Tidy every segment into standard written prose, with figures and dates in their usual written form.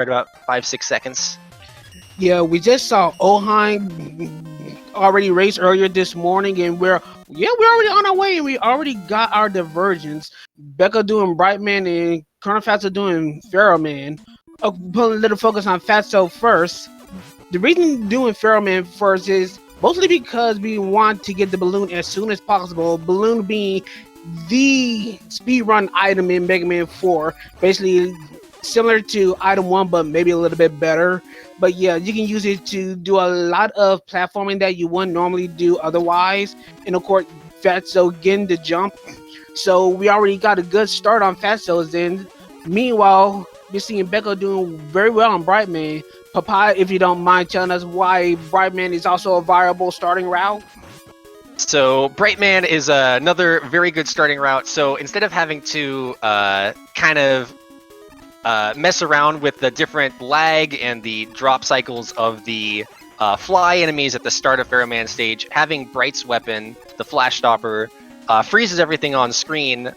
right about 5-6 seconds. Yeah, we just saw Oheim already race earlier this morning, and we're already on our way, and we already got our divergence. Becca doing Brightman and ColonelFatso doing Pharaohman. Putting a little focus on Fatso first. The reason doing Pharaohman first is mostly because we want to get the balloon as soon as possible. Balloon being the speedrun item in Mega Man 4, basically similar to item 1, but maybe a little bit better. But yeah, you can use it to do a lot of platforming that you wouldn't normally do otherwise. And of course, Fatso getting the jump. So we already got a good start on Fatso's end. Meanwhile, we're seeing Beco doing very well on Brightman. Papa, if you don't mind telling us why Brightman is also a viable starting route. So Brightman is another very good starting route. So instead of having to kind of mess around with the different lag and the drop cycles of the fly enemies at the start of Pharaohman stage, having Bright's weapon, the Flash Stopper, freezes everything on screen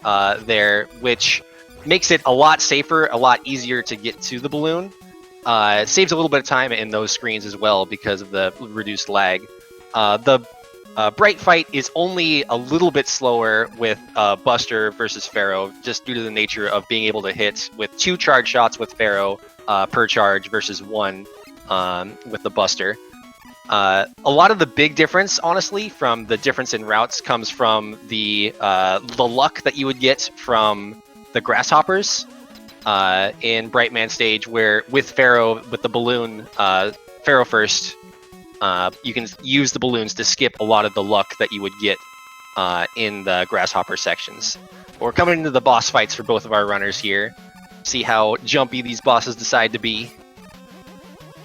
there, which makes it a lot safer, a lot easier to get to the balloon. It saves a little bit of time in those screens as well because of the reduced lag. The Bright fight is only a little bit slower with Buster versus Pharaoh, just due to the nature of being able to hit with 2 charge shots with Pharaoh per charge versus 1 with the Buster. A lot of the big difference, honestly, from the difference in routes comes from the luck that you would get from the grasshoppers in Brightman stage, where with Pharaoh, with the balloon, Pharaoh first, you can use the balloons to skip a lot of the luck that you would get in the grasshopper sections. We're coming into the boss fights for both of our runners here. See how jumpy these bosses decide to be.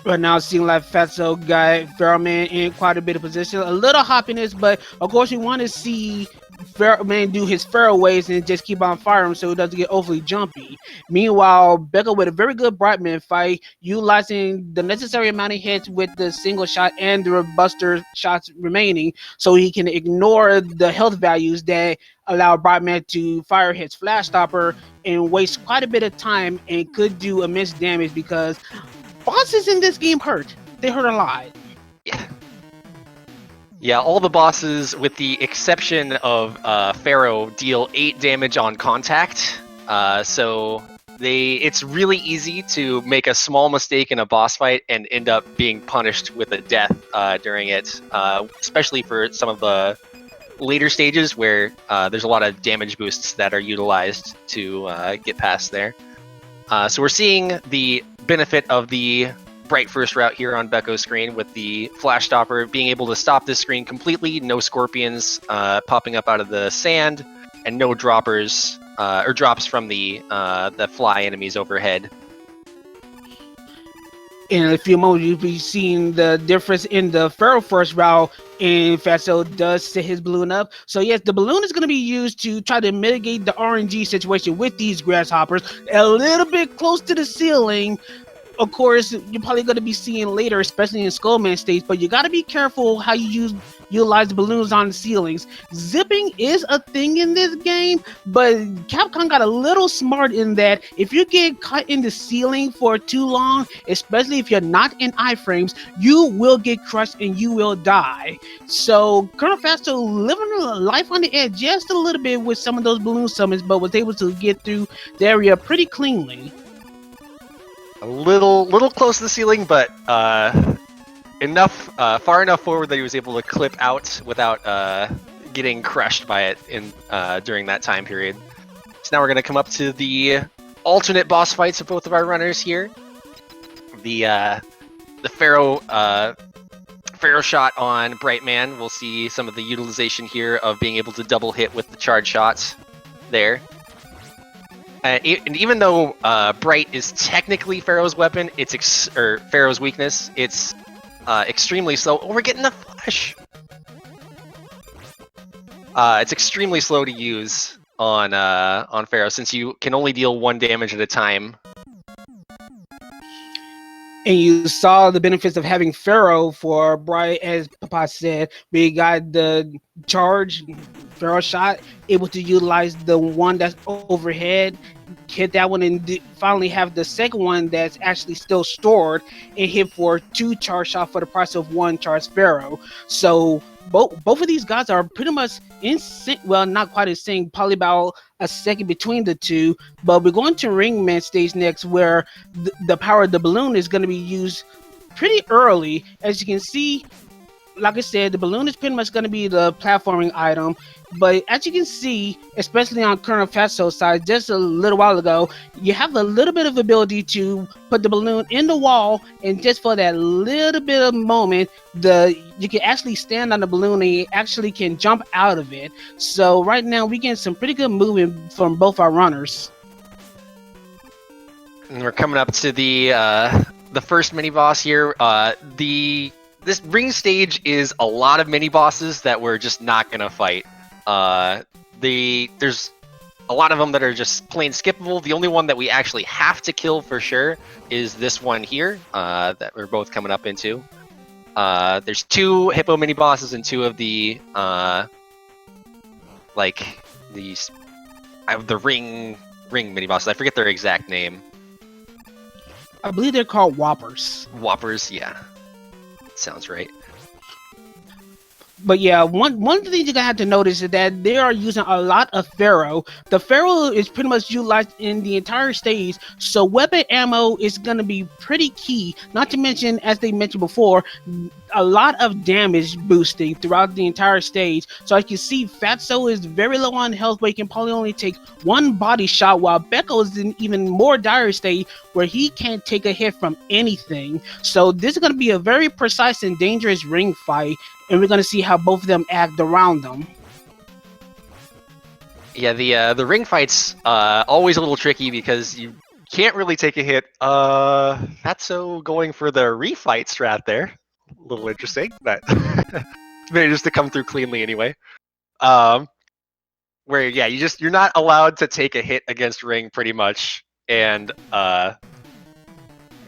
Right now, it seems like Fatso got Pharaohman in quite a bit of position. A little hoppiness, but of course, you want to see Pharaohman do his Pharaoh ways and just keep on firing so it doesn't get overly jumpy. Meanwhile, Becca with a very good Brightman fight, utilizing the necessary amount of hits with the single shot and the Buster shots remaining, so he can ignore the health values that allow Brightman to fire his Flash Stopper and waste quite a bit of time and could do immense damage because bosses in this game hurt. They hurt a lot. Yeah, all the bosses, with the exception of Pharaoh, deal 8 damage on contact. So it's really easy to make a small mistake in a boss fight and end up being punished with a death during it, especially for some of the later stages where there's a lot of damage boosts that are utilized to get past there. So we're seeing the benefit of the Bright first route here on Becco's screen with the Flash Stopper being able to stop this screen completely, no scorpions popping up out of the sand, and no droppers or drops from the fly enemies overhead. In a few moments, you'll be seeing the difference in the Pharaoh first route, and Fatso does set his balloon up. So yes, the balloon is going to be used to try to mitigate the RNG situation with these grasshoppers a little bit close to the ceiling. Of course, you're probably going to be seeing later, especially in Skullman stage, but you got to be careful how you utilize the balloons on the ceilings. Zipping is a thing in this game, but Capcom got a little smart in that if you get caught in the ceiling for too long, especially if you're not in iframes, you will get crushed and you will die. So ColonelFatso living a life on the edge just a little bit with some of those balloon summons, but was able to get through the area pretty cleanly. A little close to the ceiling, but far enough forward that he was able to clip out without getting crushed by it during that time period. So now we're going to come up to the alternate boss fights of both of our runners here. The Pharaoh shot on Brightman. We'll see some of the utilization here of being able to double hit with the charge shots there. And even though Bright is technically Pharaoh's weapon, or Pharaoh's weakness, it's extremely slow. Oh, we're getting the flash! It's extremely slow to use on Pharaoh, since you can only deal 1 damage at a time. And you saw the benefits of having Pharaoh for Bright, as Papa said. We got the charge Pharaoh shot, able to utilize the one that's overhead, hit that one and finally have the second one that's actually still stored and hit for 2 charge shots for the price of 1 charge Pharaoh. So both of these guys are pretty much in sync. Well, not quite in sync, probably about a second between the two. But we're going to Ringman stage next, where the power of the balloon is going to be used pretty early. As you can see, like I said, the balloon is pretty much going to be the platforming item. But as you can see, especially on ColonelFatso's side, just a little while ago, you have a little bit of ability to put the balloon in the wall, and just for that little bit of moment, you can actually stand on the balloon and you actually can jump out of it. So right now, we getting some pretty good movement from both our runners. And we're coming up to the first mini boss here. This ring stage is a lot of mini bosses that we're just not gonna fight. There's a lot of them that are just plain skippable. The only one that we actually have to kill for sure is this one here that we're both coming up into. There's 2 hippo mini bosses and 2 of the the ring mini bosses. I forget their exact name. I believe they're called Whoppers. Whoppers, yeah. Sounds right. But yeah, one of the things you're gonna have to notice is that they are using a lot of Pharaoh. The Pharaoh is pretty much utilized in the entire stage, so weapon ammo is gonna be pretty key. Not to mention, as they mentioned before, a lot of damage boosting throughout the entire stage. So as you can see, Fatso is very low on health, but he can probably only take 1 body shot, while Beco is in even more dire state where he can't take a hit from anything. So this is gonna be a very precise and dangerous ring fight, and we're gonna see how both of them act around them. Yeah, the ring fight's always a little tricky because you can't really take a hit. Fatso going for the refight strat there. A little interesting, but managed to come through cleanly anyway. Where yeah, you're not allowed to take a hit against ring pretty much, and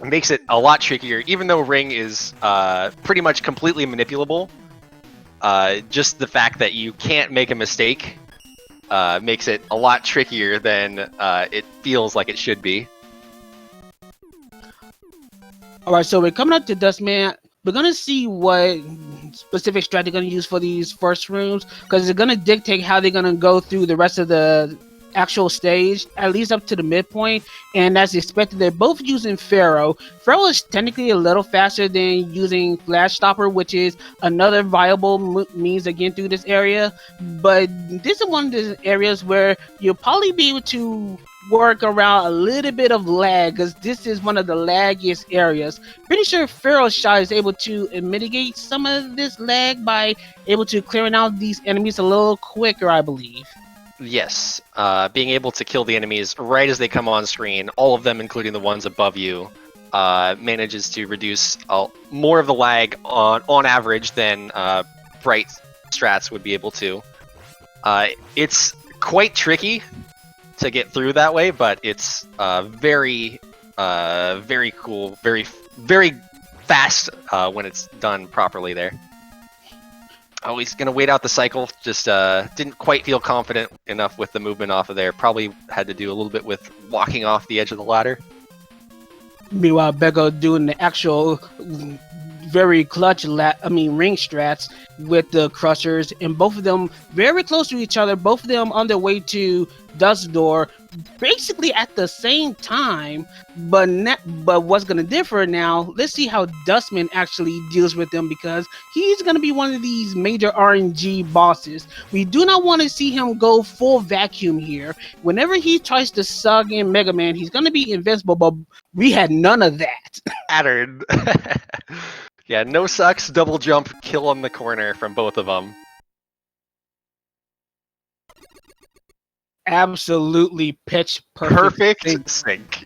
makes it a lot trickier. Even though ring is pretty much completely manipulable. Just the fact that you can't make a mistake makes it a lot trickier than it feels like it should be. Alright, so we're coming up to Dustman. We're going to see what specific strat they're going to use for these first rooms, because they're going to dictate how they're going to go through the rest of the actual stage, at least up to the midpoint. And as expected, they're both using Pharaoh. Pharaoh is technically a little faster than using Flash Stopper, which is another viable means to get through this area. But this is one of the areas where you'll probably be able to work around a little bit of lag, because this is one of the laggiest areas. Pretty sure Pharaoh's shot is able to mitigate some of this lag by able to clearing out these enemies a little quicker, I believe. Yes, being able to kill the enemies right as they come on screen, all of them, including the ones above you, manages to reduce more of the lag on average than bright strats would be able to. It's quite tricky to get through that way, but it's very cool, very fast when it's done properly there. Oh, he's gonna wait out the cycle. Just didn't quite feel confident enough with the movement off of there. Probably had to do a little bit with walking off the edge of the ladder. Meanwhile, Beco doing the actual very clutch ring strats with the crushers, and both of them very close to each other, both of them on their way to Dust Door basically at the same time. But what's gonna differ now, let's see how Dustman actually deals with them, because he's gonna be one of these major RNG bosses. We do not want to see him go full vacuum here. Whenever he tries to suck in Mega Man, he's gonna be invincible, but we had none of that. Pattern. Yeah, no sucks, double jump, kill on the corner from both of them. Absolutely pitch perfect sync.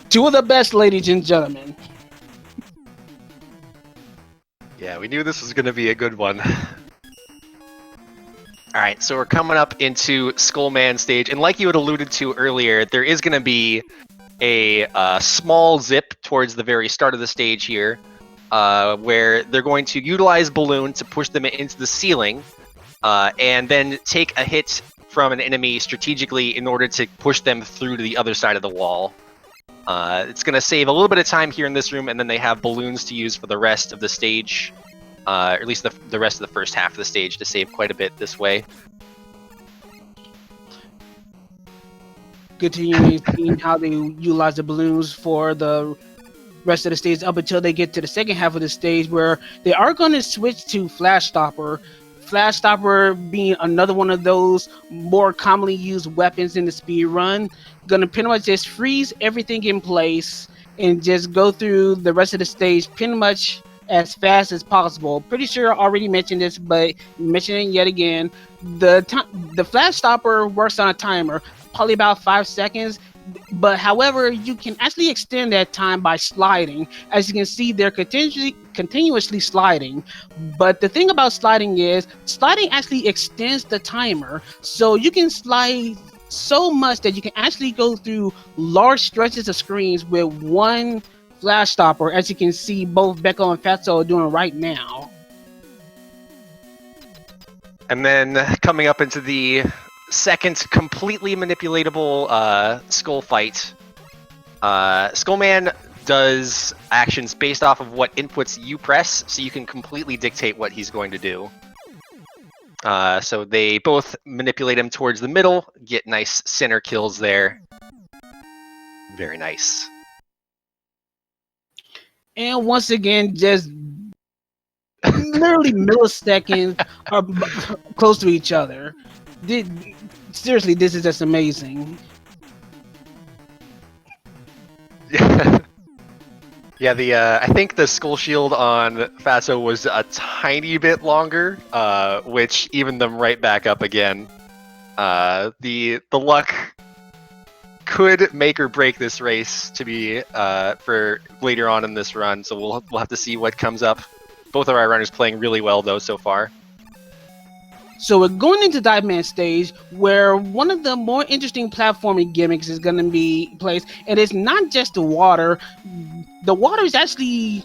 Two of the best, ladies and gentlemen. Yeah, we knew this was going to be a good one. Alright, so we're coming up into Skullman stage, and like you had alluded to earlier, there is going to be a small zip towards the very start of the stage here, where they're going to utilize Balloon to push them into the ceiling, and then take a hit from an enemy strategically in order to push them through to the other side of the wall. It's going to save a little bit of time here in this room, and then they have balloons to use for the rest of the stage, or at least the rest of the first half of the stage, to save quite a bit this way. Continuing seeing how they utilize the balloons for the rest of the stage up until they get to the second half of the stage, where they are going to switch to Flash Stopper. Flash Stopper being another one of those more commonly used weapons in the speed run. Gonna pretty much just freeze everything in place and just go through the rest of the stage pretty much as fast as possible. Pretty sure I already mentioned this, but mentioning it yet again. The Flash Stopper works on a timer, probably about 5 seconds. But however, you can actually extend that time by sliding. As you can see, they're continuously sliding. But the thing about sliding is, sliding actually extends the timer. So you can slide so much that you can actually go through large stretches of screens with one Flash Stopper, as you can see both beco and Fatso are doing right now. And then coming up into the second completely manipulatable Skull fight. Skullman does actions based off of what inputs you press, so you can completely dictate what he's going to do. So they both manipulate him towards the middle, get nice center kills there. Very nice. And once again, just literally milliseconds are close to each other. Seriously, this is just amazing. Yeah, I think the skull shield on Fatso was a tiny bit longer, which evened them right back up again. The luck could make or break this race to be for later on in this run, so we'll have to see what comes up. Both of our runners playing really well though so far. So we're going into Dive Man stage, where one of the more interesting platforming gimmicks is going to be placed, and it's not just the water. The water is actually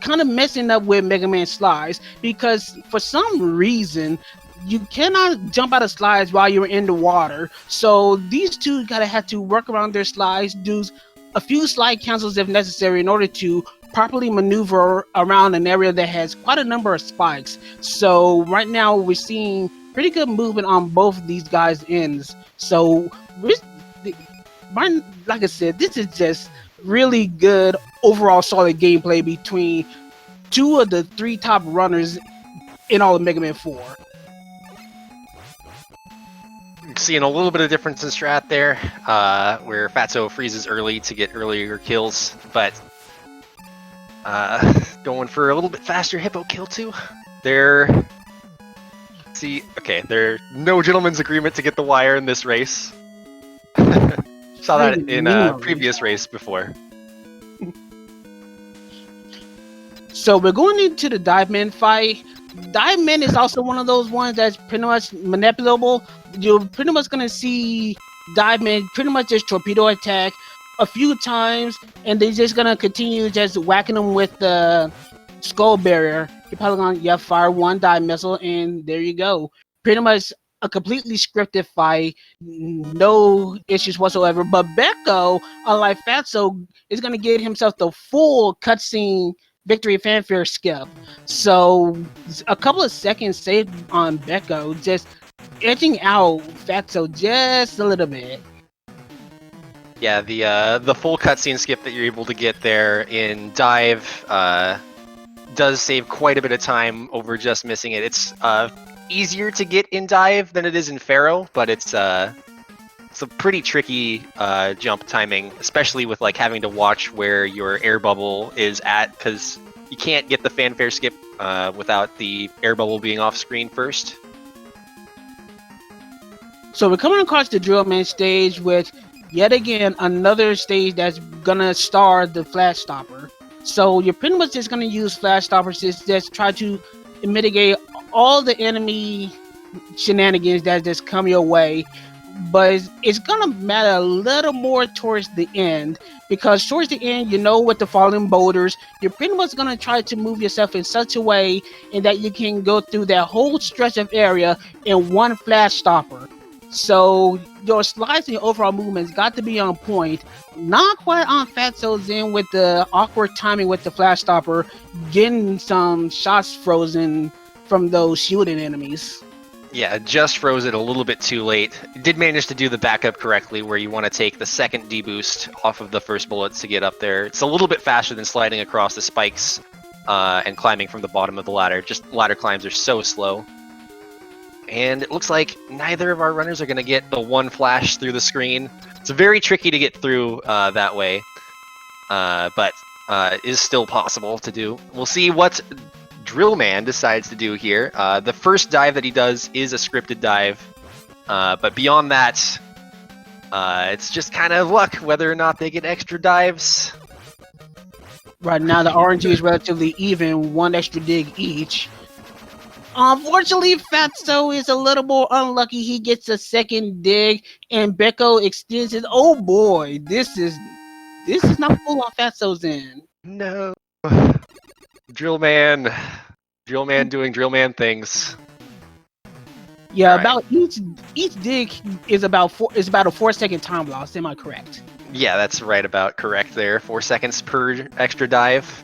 kind of messing up with Mega Man slides, because for some reason you cannot jump out of slides while you're in the water. So these two gotta have to work around their slides, do a few slide cancels if necessary in order to properly maneuver around an area that has quite a number of spikes. So right now we're seeing pretty good movement on both of these guys' ends. So like I said, this is just really good overall solid gameplay between two of the three top runners in all of Mega Man 4. Seeing a little bit of difference in strat there, where Fatso freezes early to get earlier kills, but going for a little bit faster hippo kill too. There are no gentleman's agreement to get the wire in this race. Saw that in a previous race before. So we're going into the Dive Man fight. Dive Man is also one of those ones that's pretty much manipulable. You're pretty much going to see Dive Man pretty much just torpedo attack a few times, and they're just going to continue just whacking them with the skull barrier. You're probably going to fire one dive missile, and there you go. Pretty much a completely scripted fight, no issues whatsoever. But beco, unlike Fatso, is going to get himself the full cutscene victory fanfare skip. So a couple of seconds saved on beco, just edging out Fatso just a little bit. Yeah, the full cutscene skip that you're able to get there in Dive does save quite a bit of time over just missing it. It's easier to get in Dive than it is in Pharaoh, but it's a pretty tricky jump timing, especially with like having to watch where your air bubble is at, because you can't get the fanfare skip without the air bubble being off screen first. So we're coming across the Drill Man stage with yet again another stage that's gonna star the Flash Stopper. So you're pretty much just gonna use Flash Stoppers to just try to mitigate all the enemy shenanigans that just come your way. But it's gonna matter a little more towards the end, because towards the end, with the falling boulders, you're pretty much gonna try to move yourself in such a way in that you can go through that whole stretch of area in one Flash Stopper. So your slides and your overall movements got to be on point. Not quite on Fatso's end with the awkward timing with the flash stopper, getting some shots frozen from those shooting enemies. Yeah, just froze it a little bit too late. Did manage to do the backup correctly, where you want to take the second deboost off of the first bullets to get up there. It's a little bit faster than sliding across the spikes and climbing from the bottom of the ladder. Just ladder climbs are so slow. And it looks like neither of our runners are going to get the one flash through the screen. It's very tricky to get through that way, but is still possible to do. We'll see what Drillman decides to do here. The first dive that he does is a scripted dive, but beyond that, it's just kind of luck whether or not they get extra dives. Right now, the RNG is relatively even, one extra dig each. Unfortunately, Fatso is a little more unlucky. He gets a second dig, and Beco extends his. Oh boy, this is not full on Fatso's end. No, Drillman doing Drillman things. Yeah, Right. about each dig is about a 4-second time loss. Am I correct? Yeah, that's right about correct there. 4 seconds per extra dive.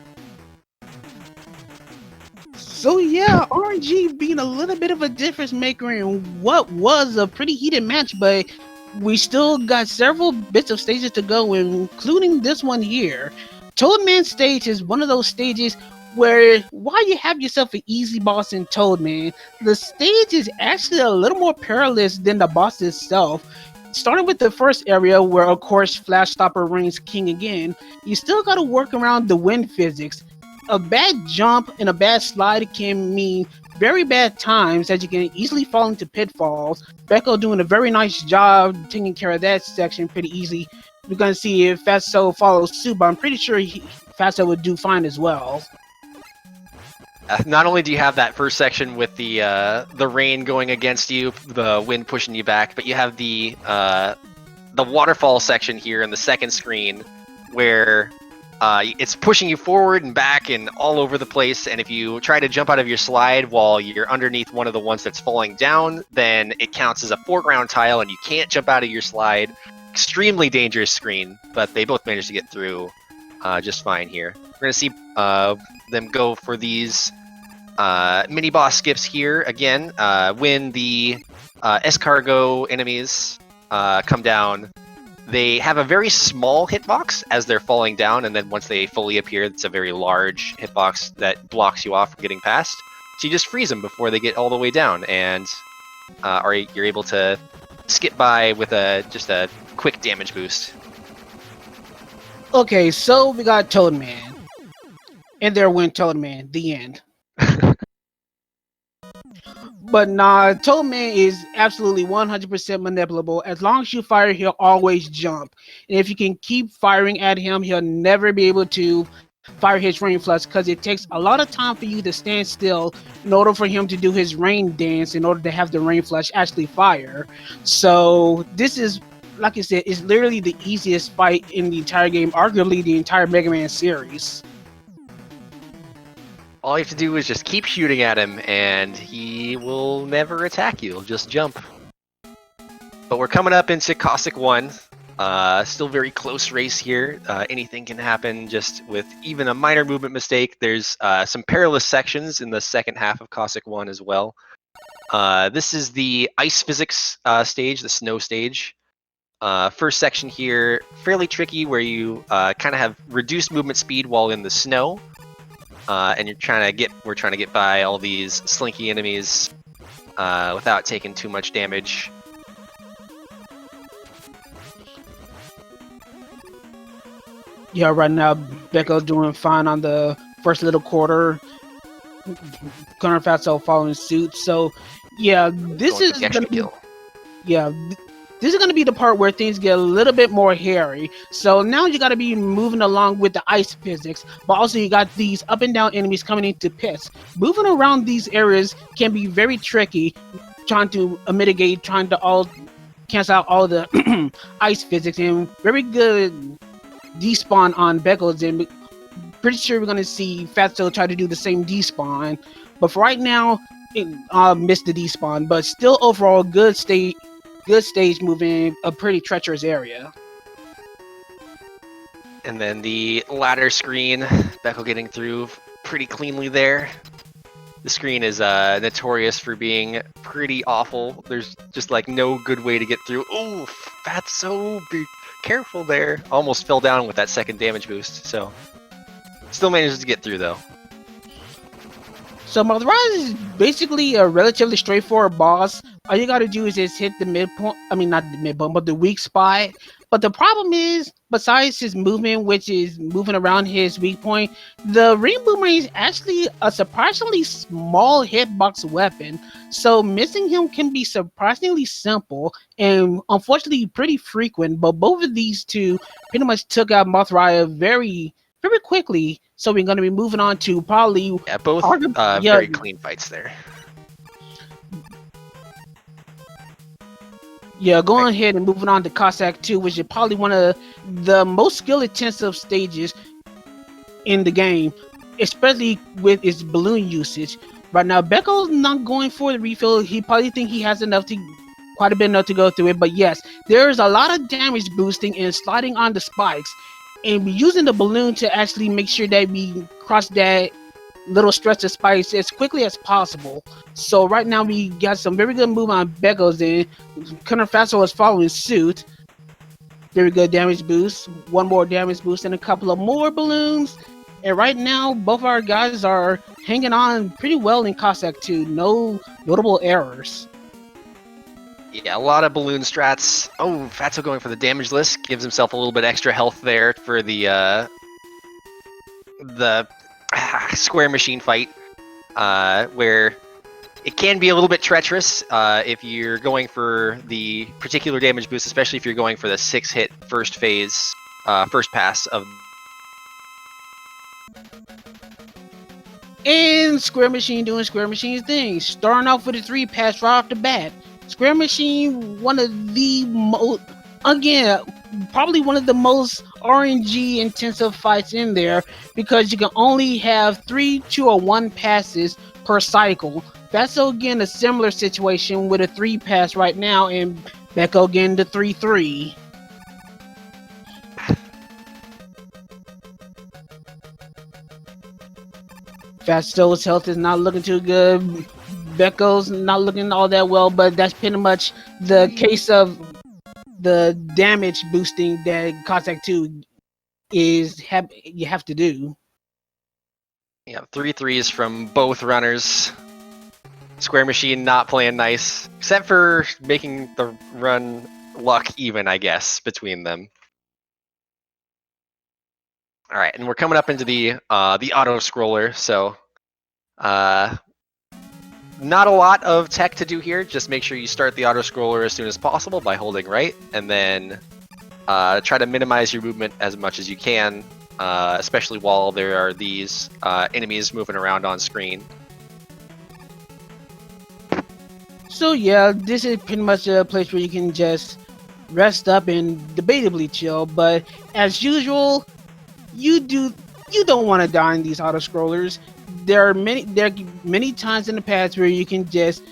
So yeah, RNG being a little bit of a difference maker in what was a pretty heated match, but we still got several bits of stages to go, including this one here. Toadman stage is one of those stages where while you have yourself an easy boss in Toadman, the stage is actually a little more perilous than the boss itself. Starting with the first area where of course Flash Stopper reigns king again, you still gotta work around the wind physics. A bad jump and a bad slide can mean very bad times, as you can easily fall into pitfalls. Beco doing a very nice job taking care of that section pretty easy. We're gonna see if Fatso follows suit, but I'm pretty sure Fatso would do fine as well. Not only do you have that first section with the rain going against you, the wind pushing you back, but you have the waterfall section here in the second screen, where it's pushing you forward and back and all over the place, and if you try to jump out of your slide while you're underneath one of the ones that's falling down, then it counts as a foreground tile and you can't jump out of your slide. Extremely dangerous screen, but they both managed to get through just fine here. We're going to see them go for these mini boss skips here again. When the escargot enemies come down, they have a very small hitbox as they're falling down, and then once they fully appear, it's a very large hitbox that blocks you off from getting past. So you just freeze them before they get all the way down, and you're able to skip by with just a quick damage boost. Okay, so we got Toadman. And there went Toadman, the end. But nah, Toadman is absolutely 100% manipulable. As long as you fire, he'll always jump. And if you can keep firing at him, he'll never be able to fire his rain flush, because it takes a lot of time for you to stand still in order for him to do his rain dance, in order to have the rain flush actually fire. So this is, like I said, it's literally the easiest fight in the entire game, arguably the entire Mega Man series. All you have to do is just keep shooting at him, and he will never attack you. He'll just jump. But we're coming up into Cossack 1. Still very close race here. Anything can happen just with even a minor movement mistake. There's some perilous sections in the second half of Cossack 1 as well. This is the ice physics stage, the snow stage. First section here, fairly tricky, where you kind of have reduced movement speed while in the snow. And we're trying to get by all these slinky enemies without taking too much damage. Yeah, right now Beco's doing fine on the first little quarter. ColonelFatso following suit. So yeah, this is gonna be, this is gonna be the part where things get a little bit more hairy. So now you gotta be moving along with the ice physics, but also you got these up and down enemies coming into pits. Moving around these areas can be very tricky, trying to mitigate, trying to all cancel out all the ice physics, and very good despawn on Beckles, and pretty sure we're gonna see Fatso try to do the same despawn. But for right now, it missed the despawn, but still overall good state good stage moving a pretty treacherous area. And then the ladder screen, beco getting through pretty cleanly there. The screen is notorious for being pretty awful. There's just like no good way to get through. Oh, Fatso, be careful there. Almost fell down with that second damage boost, so still manages to get through though. So Malthraz is basically a relatively straightforward boss. All you gotta do is just hit the midpoint. I mean, not the midpoint, but the weak spot. But the problem is, besides his movement, which is moving around his weak point, the ring boomerang is actually a surprisingly small hitbox weapon. So missing him can be surprisingly simple and unfortunately pretty frequent. But both of these two pretty much took out Mothra very quickly. So we're going to be moving on to probably both very clean fights there. Yeah, going ahead and moving on to Cossack 2, which is probably one of the most skill-intensive stages in the game, especially with its balloon usage. Right now, beco's not going for the refill. He probably think he has quite a bit enough to go through it. But yes, there's a lot of damage boosting and sliding on the spikes, and we're using the balloon to actually make sure that we cross that little stretch of spikes as quickly as possible. So right now we got some very good movement on Beckles, and ColonelFatso is following suit. Very good damage boost, one more damage boost, and a couple of more balloons. And right now, both our guys are hanging on pretty well in Cossack 2. No notable errors. Yeah, a lot of balloon strats. Oh, Fatso going for the damage list. Gives himself a little bit extra health there for the square machine fight, where it can be a little bit treacherous if you're going for the particular damage boost, especially if you're going for the 6-hit first phase, first pass of. And Square Machine doing Square Machine things. Starting off with a 3-pass right off the bat. Square Machine, one of the most, again, probably one of the most RNG intensive fights in there, because you can only have 3, 2, or 1 passes per cycle. That's again a similar situation with a 3-pass right now, and Beco getting the 3-3. Fatso's health is not looking too good. Beco's not looking all that well, but that's pretty much the case of the damage boosting that Cossack 2 is you have to do. Yeah, 3-3s from both runners. Square Machine not playing nice, except for making the run luck even, I guess, between them. All right, and we're coming up into the auto scroller, so not a lot of tech to do here. Just make sure you start the auto scroller as soon as possible by holding right, and then try to minimize your movement as much as you can, especially while there are these enemies moving around on screen. So yeah, this is pretty much a place where you can just rest up and debatably chill. But as usual, you don't want to die in these auto scrollers. There are many times in the past where you can just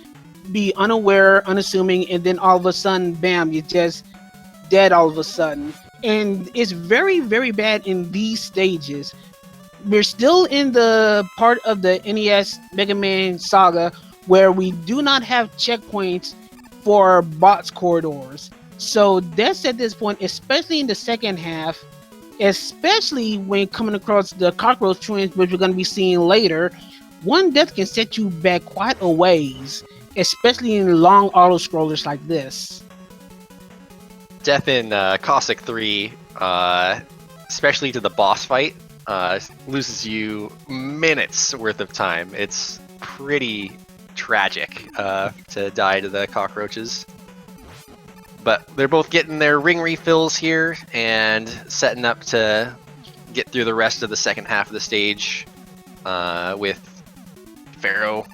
be unaware, unassuming, and then all of a sudden, bam, you're just dead all of a sudden. And it's very, very bad in these stages. We're still in the part of the NES Mega Man saga where we do not have checkpoints for bots corridors. So that's at this point, especially in the second half, especially when coming across the cockroach twins, which we're going to be seeing later. One death can set you back quite a ways, especially in long auto scrollers like this. Death in Cossack 3, especially to the boss fight, loses you minutes worth of time. It's pretty tragic to die to the cockroaches. But they're both getting their ring refills here and setting up to get through the rest of the second half of the stage with Pharaoh.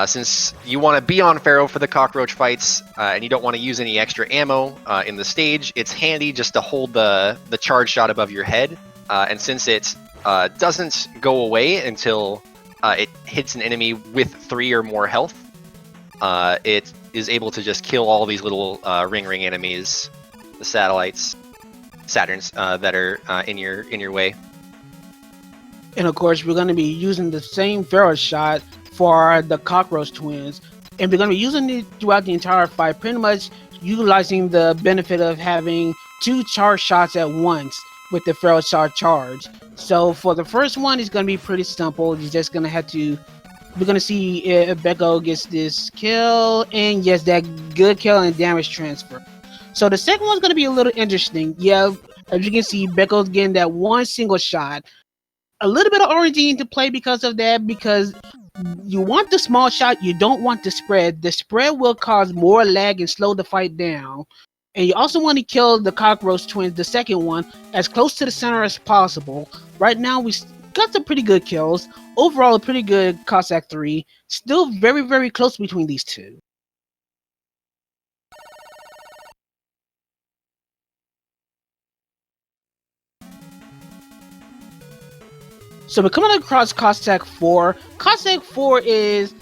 Since you want to be on Pharaoh for the cockroach fights and you don't want to use any extra ammo in the stage, it's handy just to hold the charge shot above your head. And since it doesn't go away until it hits an enemy with 3 or more health, it is able to just kill all these little ring enemies, the satellites, Saturns that are in your way. And of course, we're going to be using the same Pharaoh shot for the cockroach twins, and we're going to be using it throughout the entire fight, pretty much utilizing the benefit of having 2 charge shots at once with the Pharaoh shot charge. So for the first one, it's going to be pretty simple. You're just going to have to. We're going to see if Beco gets this kill, and yes, that good kill and damage transfer. So the second one's going to be a little interesting. Yeah, as you can see, Beco's getting that one single shot. A little bit of RNG into play because of that, because you want the small shot, you don't want the spread. The spread will cause more lag and slow the fight down. And you also want to kill the cockroach twins, the second one, as close to the center as possible. Right now, we got some pretty good kills. Overall, a pretty good Cossack 3. Still very, very close between these two. So we're coming across Cossack 4. Cossack 4 is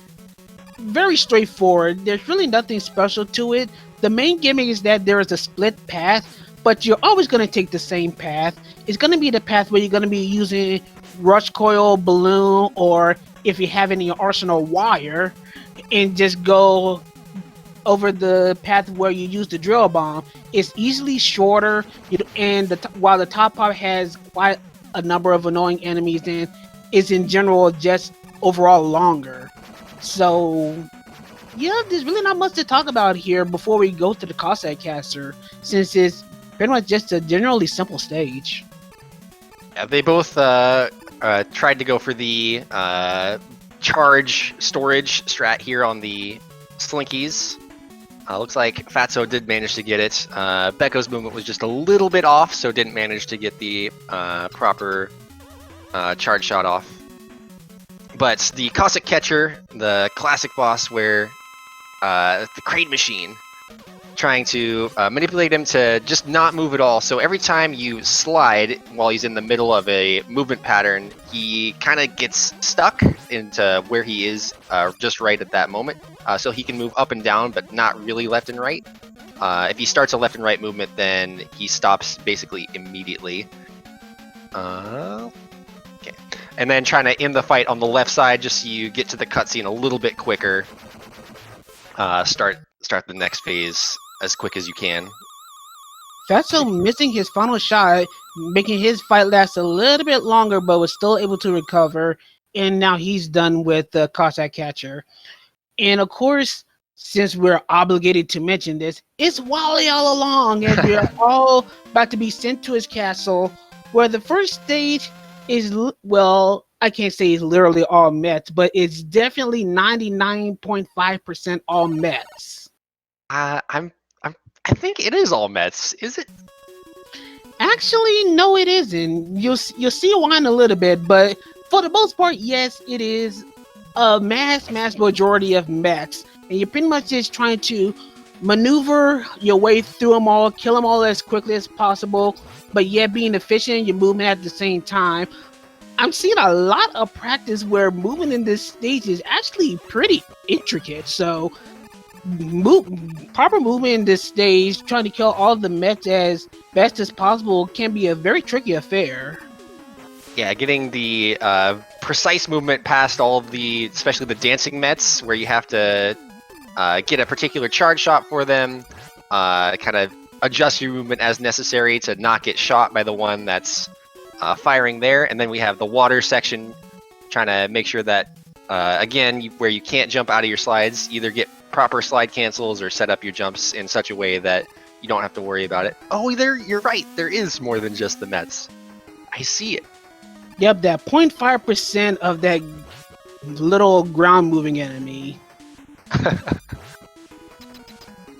very straightforward. There's really nothing special to it. The main gimmick is that there is a split path, but you're always going to take the same path. It's going to be the path where you're going to be using rush coil, balloon, or if you have it in your arsenal, wire, and just go over the path where you use the drill bomb. It's easily shorter, and while the top part has quite a number of annoying enemies, and is in general just overall longer. So yeah, there's really not much to talk about here before we go to the Cossack caster, since it's pretty much just a generally simple stage. Yeah, they both tried to go for the charge storage strat here on the Slinkies. Looks like Fatso did manage to get it. Beco's movement was just a little bit off, so didn't manage to get the proper charge shot off. But the Cossack Catcher, the classic boss where the crane machine, trying to manipulate him to just not move at all. So every time you slide while he's in the middle of a movement pattern, he kind of gets stuck into where he is just right at that moment. So he can move up and down, but not really left and right. If he starts a left and right movement, then he stops basically immediately. Okay. And then trying to end the fight on the left side, just so you get to the cutscene a little bit quicker. Start the next phase as quick as you can. Fatso missing his final shot, making his fight last a little bit longer, but was still able to recover. And now he's done with the Cossack Catcher. And of course, since we're obligated to mention this, it's Wally all along, and we're all about to be sent to his castle, where the first stage is, well, I can't say it's literally all Mets, but it's definitely 99.5% all Mets. I think it is all Mets. Is it? Actually, no, it isn't. You'll see why in a little bit, but for the most part, yes, it is a mass majority of Mets, and you're pretty much just trying to maneuver your way through them all, kill them all as quickly as possible, but yet being efficient in your movement at the same time. I'm seeing a lot of practice where moving in this stage is actually pretty intricate, so proper movement in this stage, trying to kill all the Mets as best as possible, can be a very tricky affair. Yeah, getting the precise movement past all of the, especially the dancing Mets, where you have to get a particular charge shot for them, kind of adjust your movement as necessary to not get shot by the one that's firing there. And then we have the water section, trying to make sure that, again, where you can't jump out of your slides, either get proper slide cancels or set up your jumps in such a way that you don't have to worry about it. Oh, you're right. There is more than just the Mets. I see it. Yep, that 0.5% of that little ground moving enemy.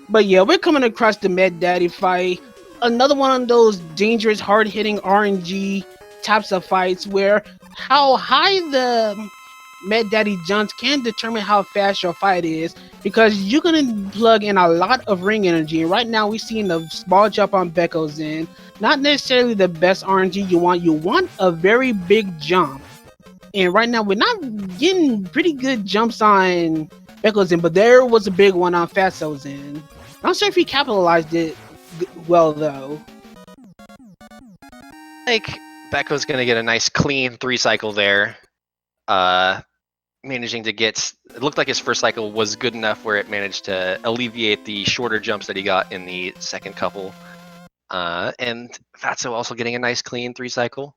But yeah, we're coming across the Med Daddy fight. Another one of those dangerous, hard-hitting RNG types of fights where how high the Med Daddy jumps can determine how fast your fight is, because you're going to plug in a lot of ring energy. And right now, we're seeing a small jump on Beco's end. Not necessarily the best RNG you want. You want a very big jump. And right now, we're not getting pretty good jumps on Becco's in, but there was a big one on Fatso's end. Not sure if he capitalized it well though. Like Becco's gonna get a nice clean 3-cycle there. Managing to get, it looked like his first cycle was good enough where it managed to alleviate the shorter jumps that he got in the second couple. And Fatso also getting a nice clean 3-cycle.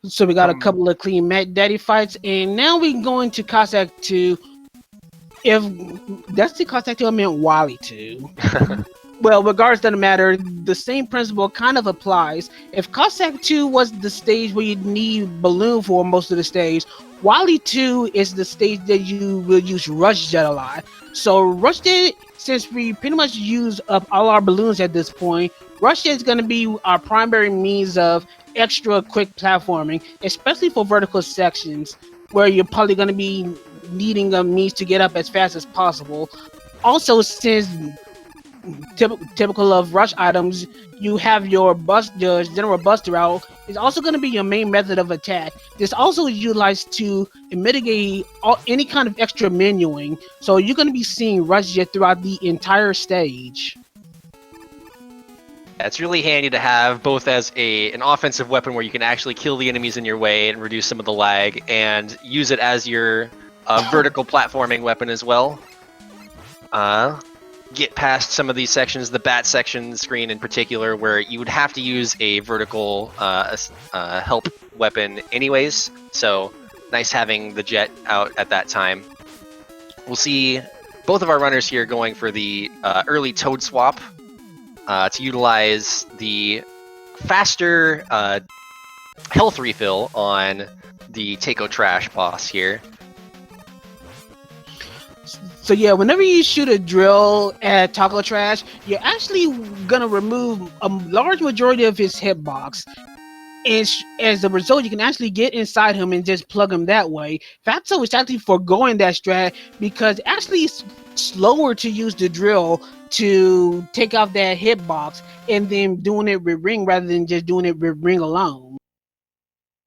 So we got a couple of clean Matt Daddy fights, and now we can go into Cossack 2. If that's the Cossack 2, I meant Wally 2. Well, regardless, doesn't matter. The same principle kind of applies. If Cossack 2 was the stage where you need balloon for most of the stage, Wally 2 is the stage that you will use Rush Jet a lot. So Rush Jet, since we pretty much use up all our balloons at this point, Rush Jet is going to be our primary means of extra quick platforming, especially for vertical sections, where you're probably going to be needing a means to get up as fast as possible. Also, since typical of rush items, you have your general buster out. It's also going to be your main method of attack. This also is utilized to mitigate any kind of extra menuing, so you're going to be seeing rush jet throughout the entire stage. It's really handy to have both as an offensive weapon where you can actually kill the enemies in your way and reduce some of the lag, and use it as your vertical platforming weapon as well. Get past some of these sections, the bat section screen in particular, where you would have to use a vertical help weapon anyways, so nice having the jet out at that time. We'll see both of our runners here going for the early toad swap to utilize the faster health refill on the Takeo Trash boss here. So yeah, whenever you shoot a drill at Taco Trash, you're actually gonna remove a large majority of his hitbox. And as a result, you can actually get inside him and just plug him that way. Fatso is actually foregoing that strat because actually it's slower to use the drill to take off that hitbox and then doing it with Ring rather than just doing it with Ring alone.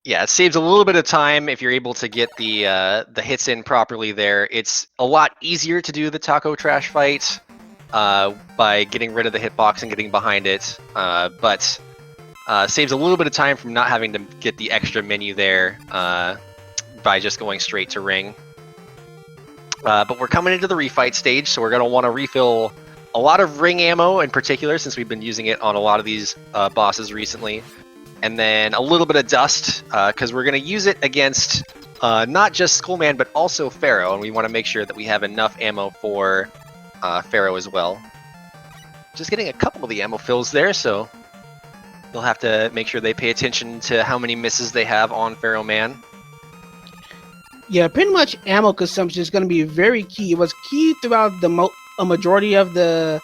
Yeah, it saves a little bit of time if you're able to get the hits in properly there. It's a lot easier to do the Taco Trash fight by getting rid of the hitbox and getting behind it, but saves a little bit of time from not having to get the extra menu there by just going straight to Ring. But we're coming into the refight stage, so we're going to want to refill a lot of Ring ammo in particular, since we've been using it on a lot of these bosses recently. And then a little bit of dust, because we're going to use it against not just Skullman, but also Pharaoh, and we want to make sure that we have enough ammo for Pharaoh as well. Just getting a couple of the ammo fills there, so they'll have to make sure they pay attention to how many misses they have on Pharaoh Man. Yeah, pretty much ammo consumption is going to be very key. It was key throughout a majority of the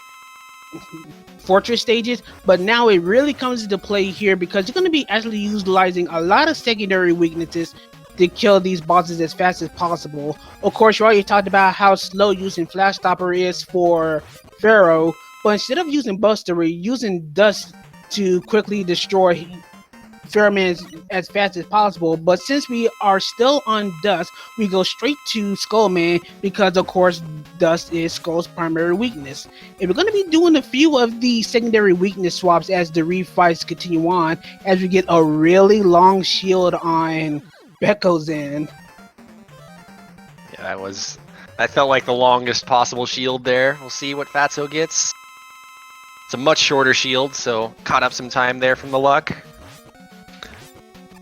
fortress stages, but now it really comes into play here because you're going to be actually utilizing a lot of secondary weaknesses to kill these bosses as fast as possible. Of course, you already talked about how slow using Flash Stopper is for Pharaoh, but instead of using Buster, we're using Dust to quickly destroy Pharaoh Man as fast as possible. But since we are still on Dust, we go straight to Skullman because, of course, Dust is Skull's primary weakness. And we're going to be doing a few of the secondary weakness swaps as the refights continue on, as we get a really long shield on Becco's end. Yeah, that felt like the longest possible shield there. We'll see what Fatso gets. It's a much shorter shield, so caught up some time there from the luck.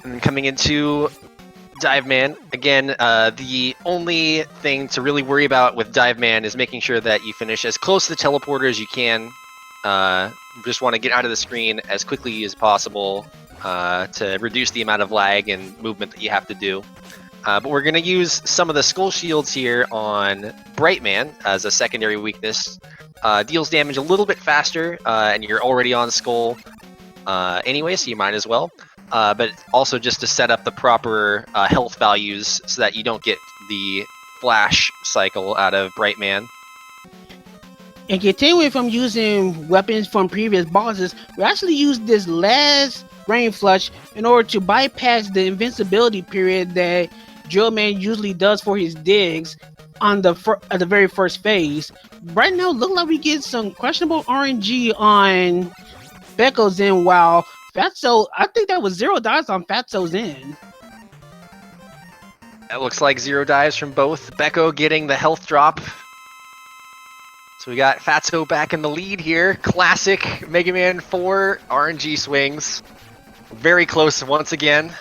And then coming into Dive Man, again, the only thing to really worry about with Dive Man is making sure that you finish as close to the teleporter as you can. Just want to get out of the screen as quickly as possible to reduce the amount of lag and movement that you have to do. But we're going to use some of the Skull Shields here on Bright Man as a secondary weakness. Deals damage a little bit faster, and you're already on Skull anyway, so you might as well. But also just to set up the proper health values so that you don't get the flash cycle out of Bright Man. And continuing from using weapons from previous bosses, we actually used this last Brain Flush in order to bypass the invincibility period that Drillman usually does for his digs on at the very first phase. Right now, look like we get some questionable RNG on Beco's in, while Fatso, I think that was 0 dies on Fatso's in. It looks like 0 dives from both. Beco getting the health drop. So we got Fatso back in the lead here. Classic Mega Man 4 RNG swings. Very close once again.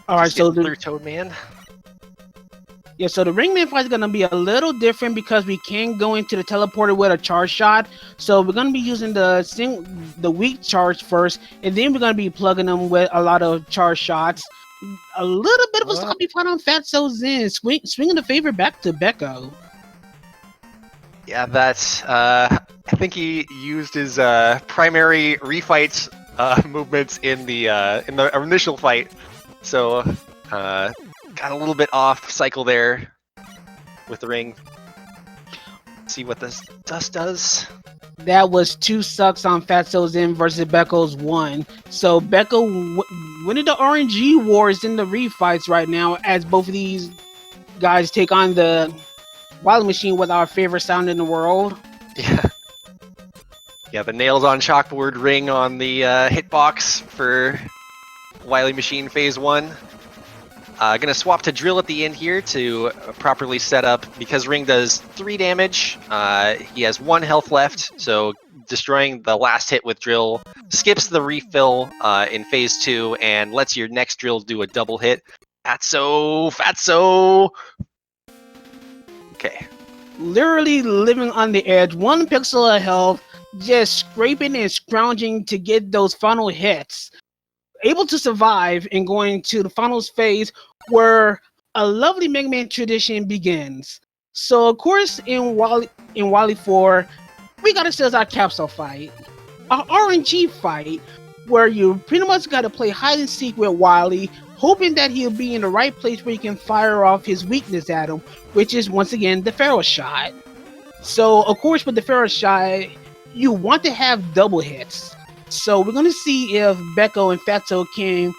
All right, so through Toadman. Yeah, so the Ringman fight is going to be a little different because we can't go into the teleporter with a charge shot. So we're going to be using the weak charge first, and then we're going to be plugging them with a lot of charge shots. A little bit of a sloppy fight on Fatso Zen, swinging the favor back to Beco. Yeah, that's. I think he used his primary refight movements in the initial fight, so got a little bit off cycle there with the ring. See what this dust does. That was 2 sucks on Fatso's in versus Beco's 1. So Beco winning the RNG wars in the refights right now, as both of these guys take on the Wily Machine with our favorite sound in the world. Yeah. Yeah, the nails on chalkboard ring on the hitbox for Wily Machine Phase 1. Gonna swap to Drill at the end here to properly set up, because Ring does 3 damage. He has 1 health left, so destroying the last hit with Drill skips the refill in Phase 2 and lets your next Drill do a double hit. Fatso! Okay. Literally living on the edge, 1 pixel of health, just scraping and scrounging to get those final hits. Able to survive and going to the finals phase where a lovely Mega Man tradition begins. So of course in Wily 4, we got ourselves our capsule fight. Our RNG fight where you pretty much gotta play hide and seek with Wily, hoping that he'll be in the right place where you can fire off his weakness at him, which is once again the Pharaoh shot. So of course with the Pharaoh shot, you want to have double hits. So we're going to see if Beco and Fatso can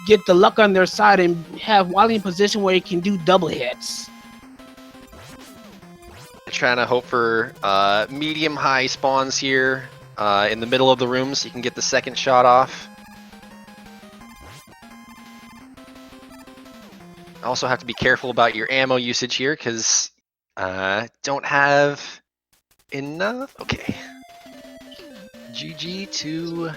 get the luck on their side and have Wily in position where he can do double hits. Trying to hope for medium-high spawns here in the middle of the room so you can get the second shot off. Also have to be careful about your ammo usage here, because don't have enough. Okay. GG to...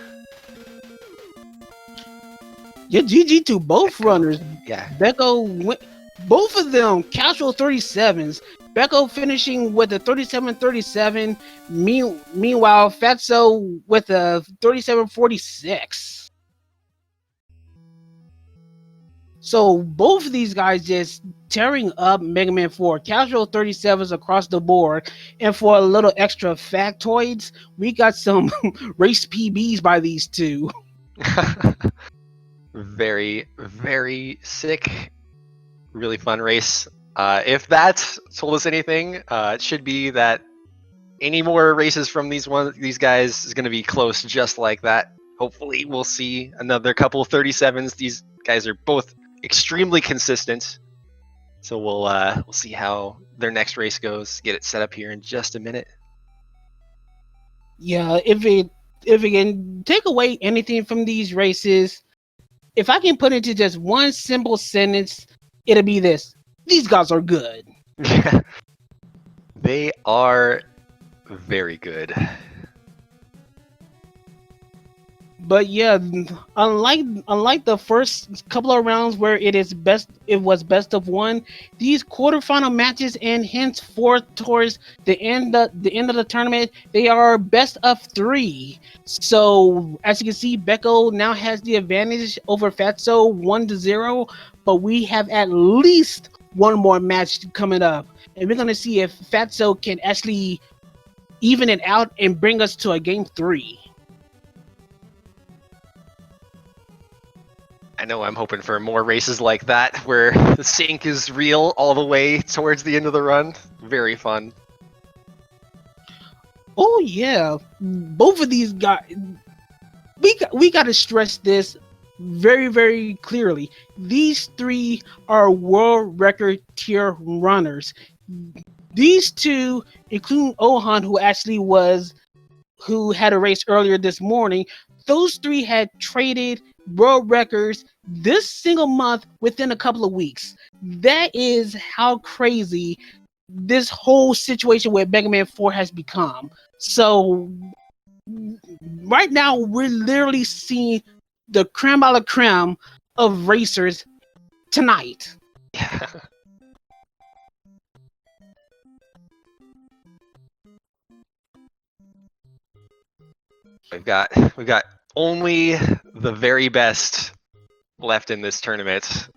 Yeah, GG to both Beco. runners. Yeah. Beco went, both of them casual 37s. Beco finishing with a 37-37. Meanwhile, Fatso with a 37-46. So both of these guys just tearing up Mega Man 4. Casual 37s across the board. And for a little extra factoids, we got some race PBs by these two. Very, very sick. Really fun race. If that told us anything, it should be that any more races from these guys is going to be close just like that. Hopefully we'll see another couple 37s. These guys are both extremely consistent. So we'll see how their next race goes. Get it set up here in just a minute. Yeah, if it can take away anything from these races, if I can put it into just one simple sentence, it'll be this: these guys are good. They are very good. But yeah, unlike the first couple of rounds where it was best of 1, these quarterfinal matches and henceforth towards the end of the tournament, they are best of 3. So as you can see, Beco now has the advantage over Fatso 1-0, but we have at least one more match coming up, and we're gonna see if Fatso can actually even it out and bring us to a game 3. I know I'm hoping for more races like that where the sink is real all the way towards the end of the run. Very fun. Oh yeah, both of these guys. We got to stress this very clearly. These three are world record tier runners. These two, including Ohan, who had a race earlier this morning, those three had traded world records this single month within a couple of weeks. That is how crazy this whole situation with Mega Man 4 has become. So right now we're literally seeing the creme a la creme of racers tonight. We've got only the very best left in this tournament.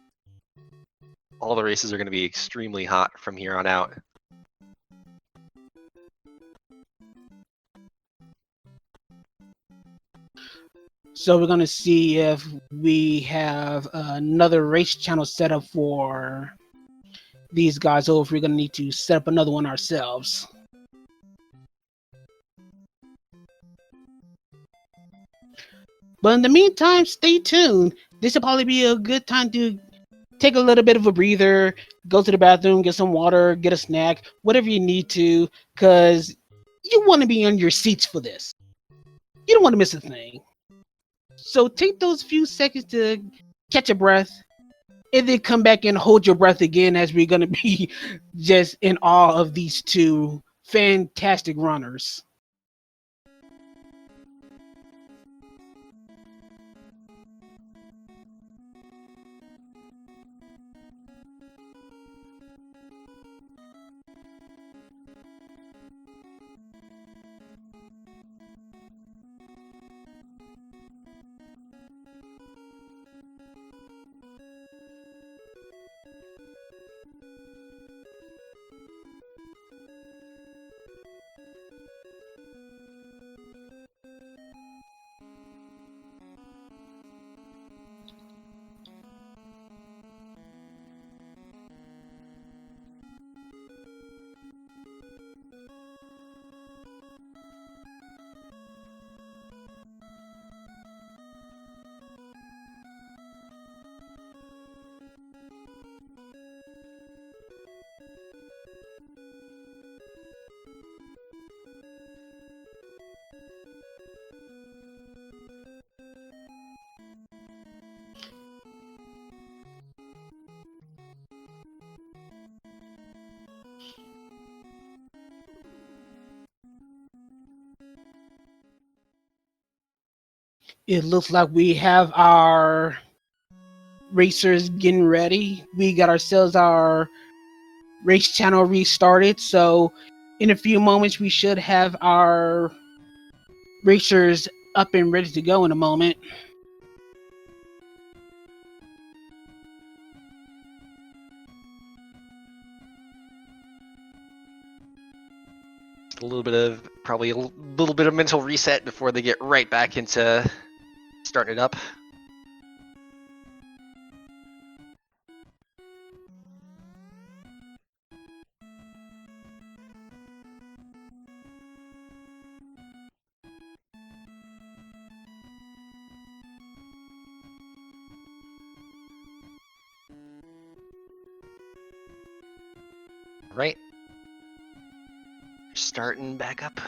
All the races are going to be extremely hot from here on out. So we're gonna see if we have another race channel set up for these guys, or if we're gonna need to set up another one ourselves. But in the meantime, stay tuned. This will probably be a good time to take a little bit of a breather, go to the bathroom, get some water, get a snack, whatever you need to, because you want to be on your seats for this. You don't want to miss a thing. So take those few seconds to catch a breath, and then come back and hold your breath again, as we're going to be just in awe of these two fantastic runners. It looks like we have our racers getting ready. We got ourselves our race channel restarted. So in a few moments, we should have our racers up and ready to go in a moment. Just a little bit of, probably a little bit of mental reset before they get right back into starting it up. Right. Starting back up.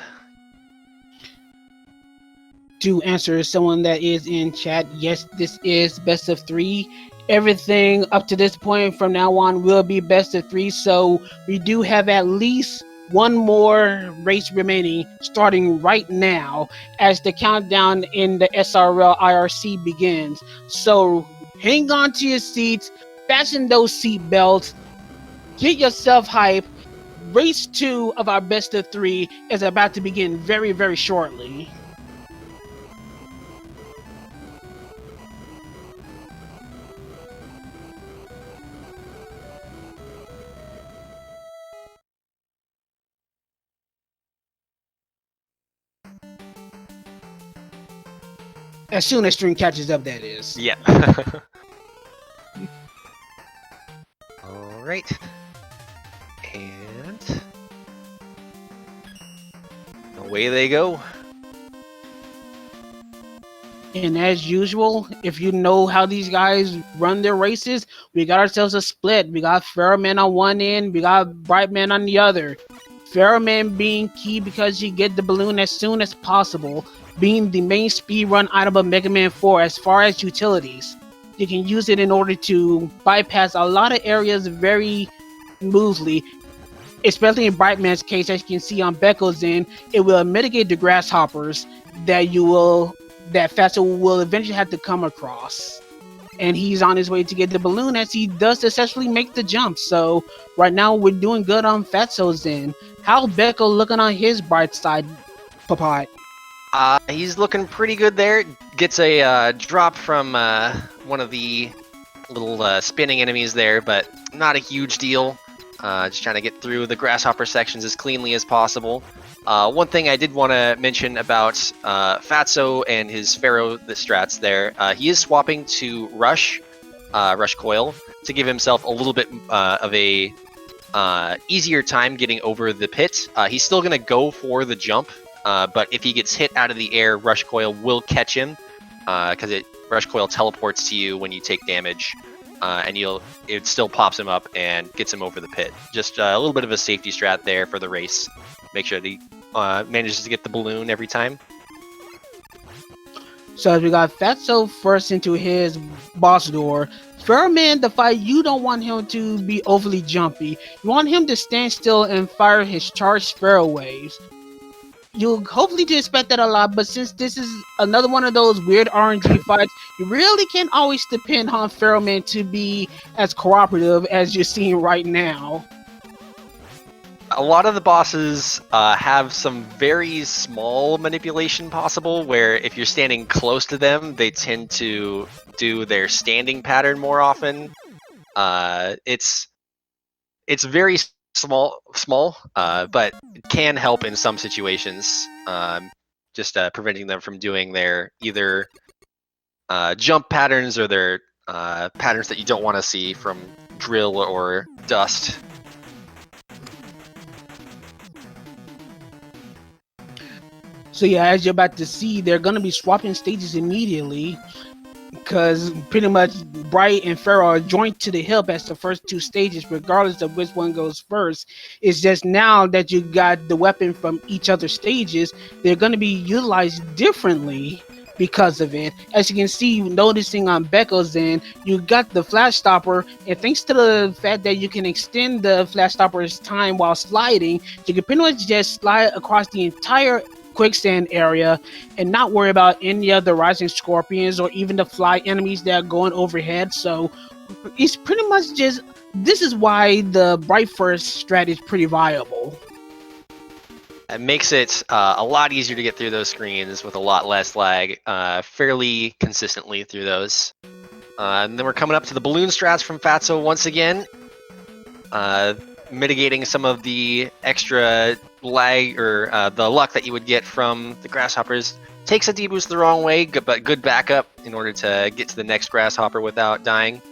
To answer someone that is in chat, yes, this is best of 3. Everything up to this point from now on will be best of 3. So we do have at least one more race remaining starting right now as the countdown in the SRL IRC begins. So hang on to your seats, fasten those seat belts, get yourself hyped. Race 2 of our best of 3 is about to begin very shortly. As soon as stream catches up, that is. Yeah. right. And away they go. And as usual, if you know how these guys run their races, we got ourselves a split. We got Ferroman on one end, we got Brightman on the other. Ferroman being key because you get the balloon as soon as possible, being the main speedrun item of Mega Man 4 as far as utilities. You can use it in order to bypass a lot of areas very smoothly, especially in Brightman's case, as you can see on Becko's end, it will mitigate the grasshoppers that Fatso will eventually have to come across. And he's on his way to get the balloon as he does successfully make the jump. So right now we're doing good on Fatso's end. How's Becco looking on his bright side, Papat? He's looking pretty good there. Gets a drop from one of the little spinning enemies there, but not a huge deal. Just trying to get through the grasshopper sections as cleanly as possible. One thing I did want to mention about Fatso and his Pharaoh strats there, he is swapping to Rush Coil to give himself a little bit of a easier time getting over the pit. He's still going to go for the jump, but if he gets hit out of the air, Rush Coil will catch him because Rush Coil teleports to you when you take damage. And it still pops him up and gets him over the pit. Just a little bit of a safety strat there for the race. Make sure that he manages to get the balloon every time. So as we got Fatso first into his boss door, Ferroman, the fight, you don't want him to be overly jumpy. You want him to stand still and fire his charged Pharaoh waves. You hopefully do expect that a lot, but since this is another one of those weird RNG fights, you really can't always depend on Ferroman to be as cooperative as you're seeing right now. A lot of the bosses have some very small manipulation possible, where if you're standing close to them, they tend to do their standing pattern more often. It's very small, but it can help in some situations. Just preventing them from doing their either jump patterns or their patterns that you don't want to see from drill or dust. So yeah, as you're about to see, they're gonna be swapping stages immediately, because pretty much Bright and Pharaoh are joined to the hip as the first two stages, regardless of which one goes first. It's just now that you got the weapon from each other stages, they're going to be utilized differently because of it. As you can see, noticing on Becco's end, you got the flash stopper, and thanks to the fact that you can extend the flash stopper's time while sliding, you can pretty much just slide across the entire quicksand area and not worry about any of the rising scorpions or even the fly enemies that are going overhead. So it's pretty much just, this is why the Bright First strat is pretty viable. It makes it a lot easier to get through those screens with a lot less lag, fairly consistently through those. And then we're coming up to the balloon strats from Fatso once again, mitigating some of the extra lag or the luck that you would get from the grasshoppers. Takes a deboost the wrong way, but good backup in order to get to the next grasshopper without dying.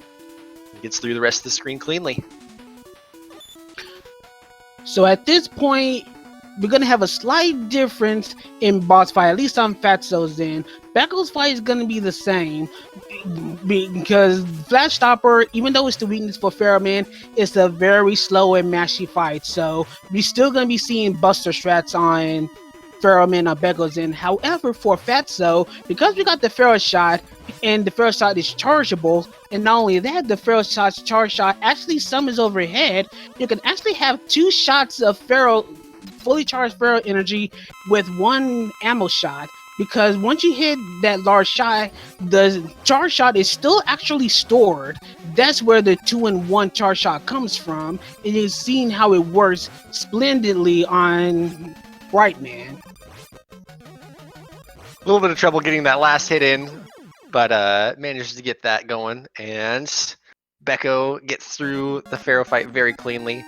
Gets through the rest of the screen cleanly. So at this point, we're gonna have a slight difference in boss fight, at least on Fatso's end. Becco's fight is gonna be the same, because Flash Stopper, even though it's the weakness for Ferroman, it's a very slow and mashy fight. So we're still gonna be seeing Buster strats on Ferroman on Becco's end. However, for Fatso, because we got the Pharaoh shot, and the Pharaoh shot is chargeable, and not only that, the Pharaoh shot's charge shot actually summons overhead. You can actually have two shots of fully charged Pharaoh energy with one ammo shot, because once you hit that large shot, the charge shot is still actually stored. That's where the 2-in-1 charge shot comes from, and you've seen how it works splendidly on Brightman. A little bit of trouble getting that last hit in, but manages to get that going, and Becco gets through the Pharaoh fight very cleanly.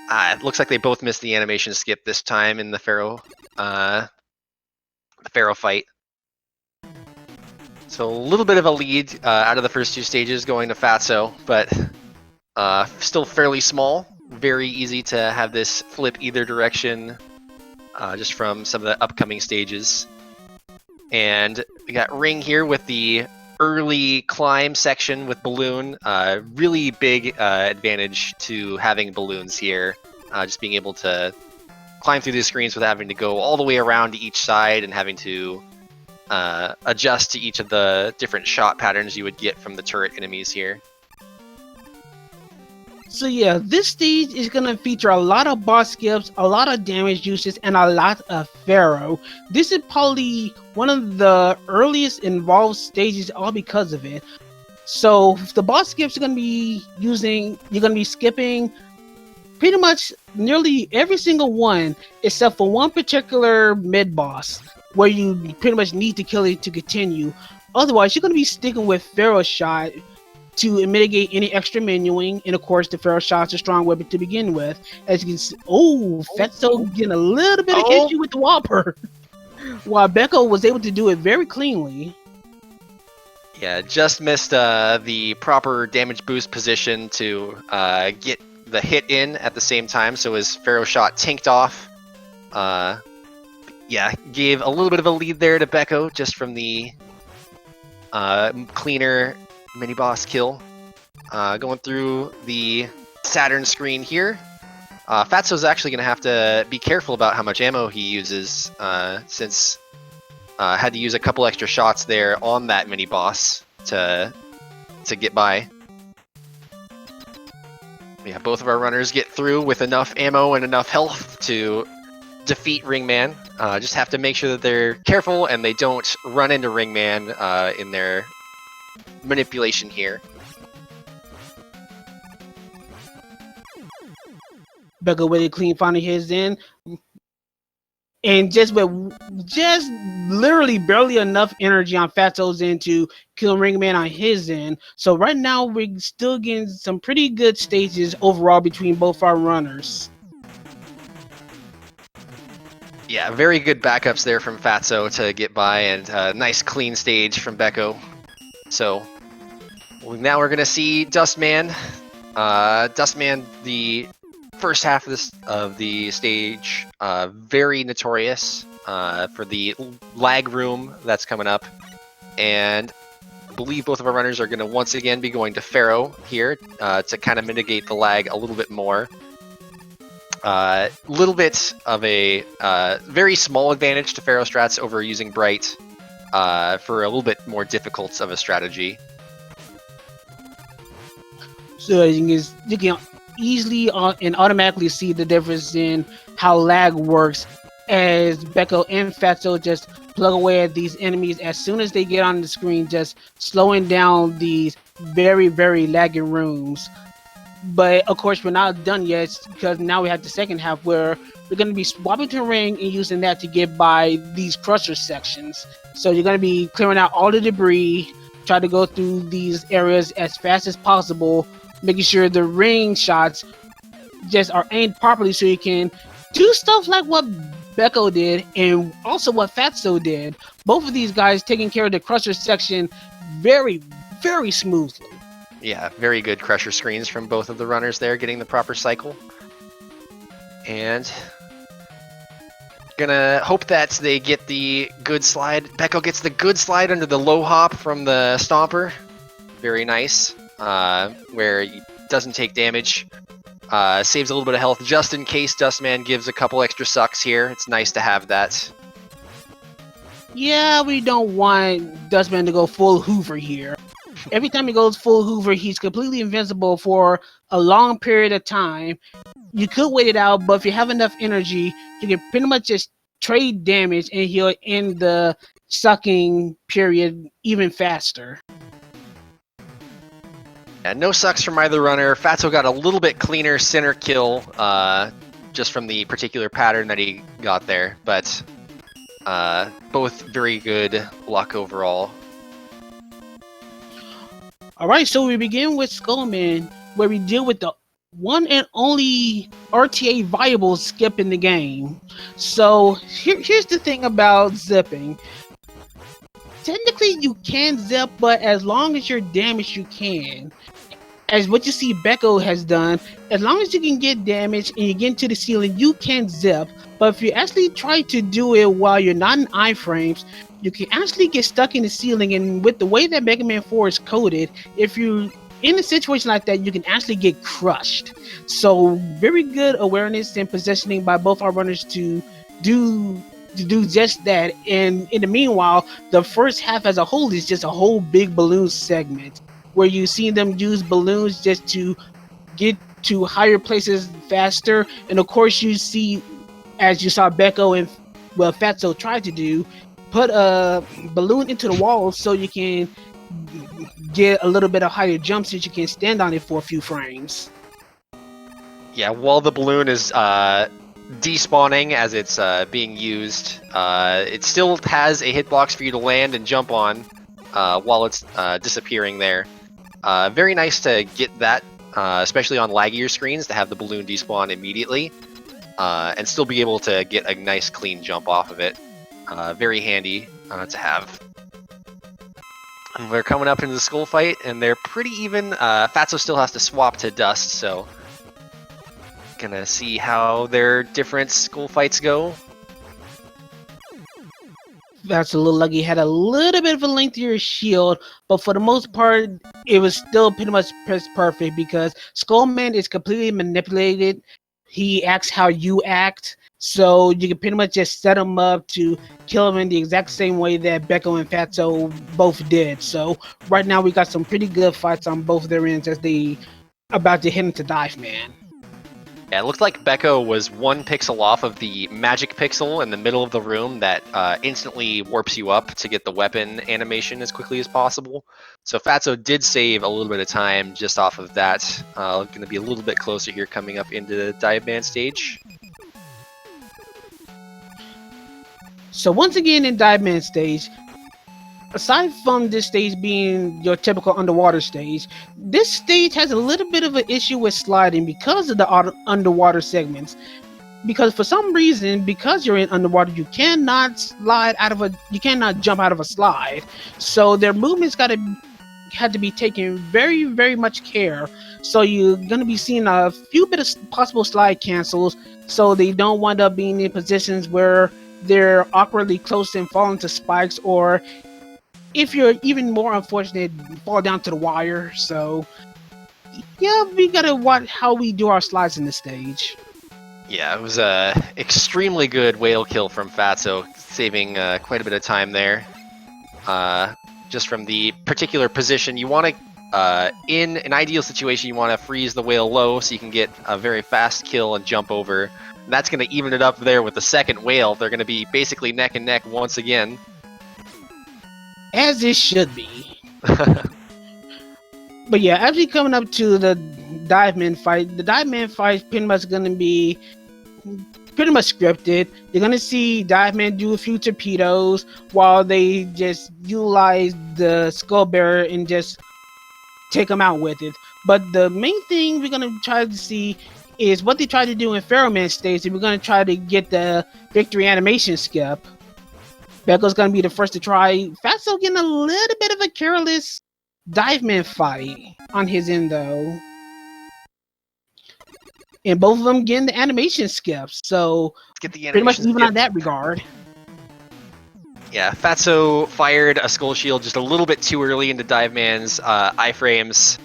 It looks like they both missed the animation skip this time in the Pharaoh fight. So a little bit of a lead out of the first two stages going to Fatso, but Still fairly small. Very easy to have this flip either direction, just from some of the upcoming stages. And we got Ring here with the early climb section with Balloon. Really big advantage to having balloons here. Just being able to climb through these screens without having to go all the way around to each side and having to adjust to each of the different shot patterns you would get from the turret enemies here. So yeah, this stage is gonna feature a lot of boss skips, a lot of damage uses, and a lot of Pharaoh. This is probably one of the earliest involved stages, all because of it. So the boss skips are gonna be you're gonna be skipping pretty much nearly every single one, except for one particular mid boss, where you pretty much need to kill it to continue. Otherwise, you're gonna be sticking with Pharaoh shot to mitigate any extra menuing, and of course the Pharaoh shot's a strong weapon to begin with. As you can see, Fatso getting a little bit of issue with the Whopper, while beco was able to do it very cleanly. Yeah, just missed the proper damage boost position to get the hit in at the same time, so his Pharaoh shot tanked off. Yeah, gave a little bit of a lead there to beco just from the cleaner mini-boss kill. Going through the Saturn screen here. Fatso's actually going to have to be careful about how much ammo he uses, since had to use a couple extra shots there on that mini-boss to get by. Yeah, both of our runners get through with enough ammo and enough health to defeat Ringman. Just have to make sure that they're careful and they don't run into Ringman in their manipulation here. beco with a clean finding his in. And just literally barely enough energy on Fatso's end to kill Ringman on his end. So right now we're still getting some pretty good stages overall between both our runners. Yeah, very good backups there from Fatso to get by, and a nice clean stage from beco. So now we're gonna see Dustman. Dustman, the first half of the stage, very notorious for the lag room that's coming up, and I believe both of our runners are going to once again be going to Pharaoh here to kind of mitigate the lag a little bit more. Little bit of a very small advantage to Pharaoh strats over using Bright for a little bit more difficult of a strategy. So you can easily and automatically see the difference in how lag works, as beco and Fatso just plug away at these enemies as soon as they get on the screen, just slowing down these very, very laggy rooms. But of course, we're not done yet, because now we have the second half where we're going to be swapping to Ring and using that to get by these crusher sections. So you're going to be clearing out all the debris, try to go through these areas as fast as possible, making sure the Ring shots just are aimed properly so you can do stuff like what beco did and also what Fatso did. Both of these guys taking care of the crusher section very, very smoothly. Yeah, very good crusher screens from both of the runners there, getting the proper cycle. And gonna hope that they get the good slide. beco gets the good slide under the low hop from the Stomper. Very nice. Where he doesn't take damage. Saves a little bit of health just in case Dustman gives a couple extra sucks here. It's nice to have that. Yeah, we don't want Dustman to go full Hoover here. Every time he goes full Hoover, he's completely invincible for a long period of time. You could wait it out, but if you have enough energy, you can pretty much just trade damage and he'll end the sucking period even faster. Yeah, no sucks from either runner. Fatso got a little bit cleaner center kill, just from the particular pattern that he got there, but both very good luck overall. Alright, so we begin with Skullman, where we deal with the one and only RTA viable skip in the game. So here's the thing about zipping. Technically you can zip, but as long as you're damaged you can. as what you see beco has done. As long as you can get damage and you get into the ceiling, you can zip. But if you actually try to do it while you're not in iframes, you can actually get stuck in the ceiling. And with the way that Mega Man 4 is coded, if you in a situation like that, you can actually get crushed. So very good awareness and positioning by both our runners do to do just that. And in the meanwhile, the first half as a whole is just a whole big balloon segment where you see them use balloons just to get to higher places faster. And of course, you see, as you saw beco and Fatso tried to do, put a balloon into the wall so you can get a little bit of higher jumps so you can stand on it for a few frames. Yeah, while the balloon is despawning as it's being used, it still has a hitbox for you to land and jump on while it's disappearing there. Very nice to get that, especially on laggier screens, to have the balloon despawn immediately and still be able to get a nice clean jump off of it. Very handy to have. And we're coming up into the skull fight, and they're pretty even. Fatso still has to swap to Dust, so gonna see how their different skull fights go. That's a little lucky. Had a little bit of a lengthier shield, but for the most part, it was still pretty much perfect because Skullman is completely manipulated. He acts how you act, so you can pretty much just set him up to kill him in the exact same way that beco and Fatso both did. So right now we got some pretty good fights on both their ends as they about to hit into Dive Man. Yeah, it looked like beco was 1 pixel off of the magic pixel in the middle of the room that instantly warps you up to get the weapon animation as quickly as possible. So Fatso did save a little bit of time just off of that. Going to be a little bit closer here coming up into the Dive Man stage. So once again in Dive Man stage, aside from this stage being your typical underwater stage, this stage has a little bit of an issue with sliding because of the underwater segments. Because for some reason, because you're in underwater, you cannot jump out of a slide. So their movements had to be taken very, very much care. So you're gonna be seeing a few bit of possible slide cancels, so they don't wind up being in positions where they're awkwardly close and fall into spikes, or if you're even more unfortunate, fall down to the wire. So yeah, we gotta watch how we do our slides in this stage. Yeah, it was a extremely good whale kill from Fatso, saving quite a bit of time there. Just from the particular position, you want to, in an ideal situation, you want to freeze the whale low so you can get a very fast kill and jump over. And that's going to even it up there with the second whale. They're going to be basically neck and neck once again. As it should be. But yeah, as we coming up to the Dive Man fight, the Dive Man fight is pretty much going to be pretty much scripted. You're going to see Dive Man do a few torpedoes while they just utilize the Skull Bearer and just take them out with it. But the main thing we're going to try to see is what they tried to do in Pharaoh Man stage, and we're going to try to get the victory animation skip. beco's going to be the first to try. Fatso getting a little bit of a careless Dive Man fight on his end, though. And both of them getting the animation skips, so Let's get the pretty much animation even skip. on that regard. Yeah, Fatso fired a Skull Shield just a little bit too early into Dive Man's iframes,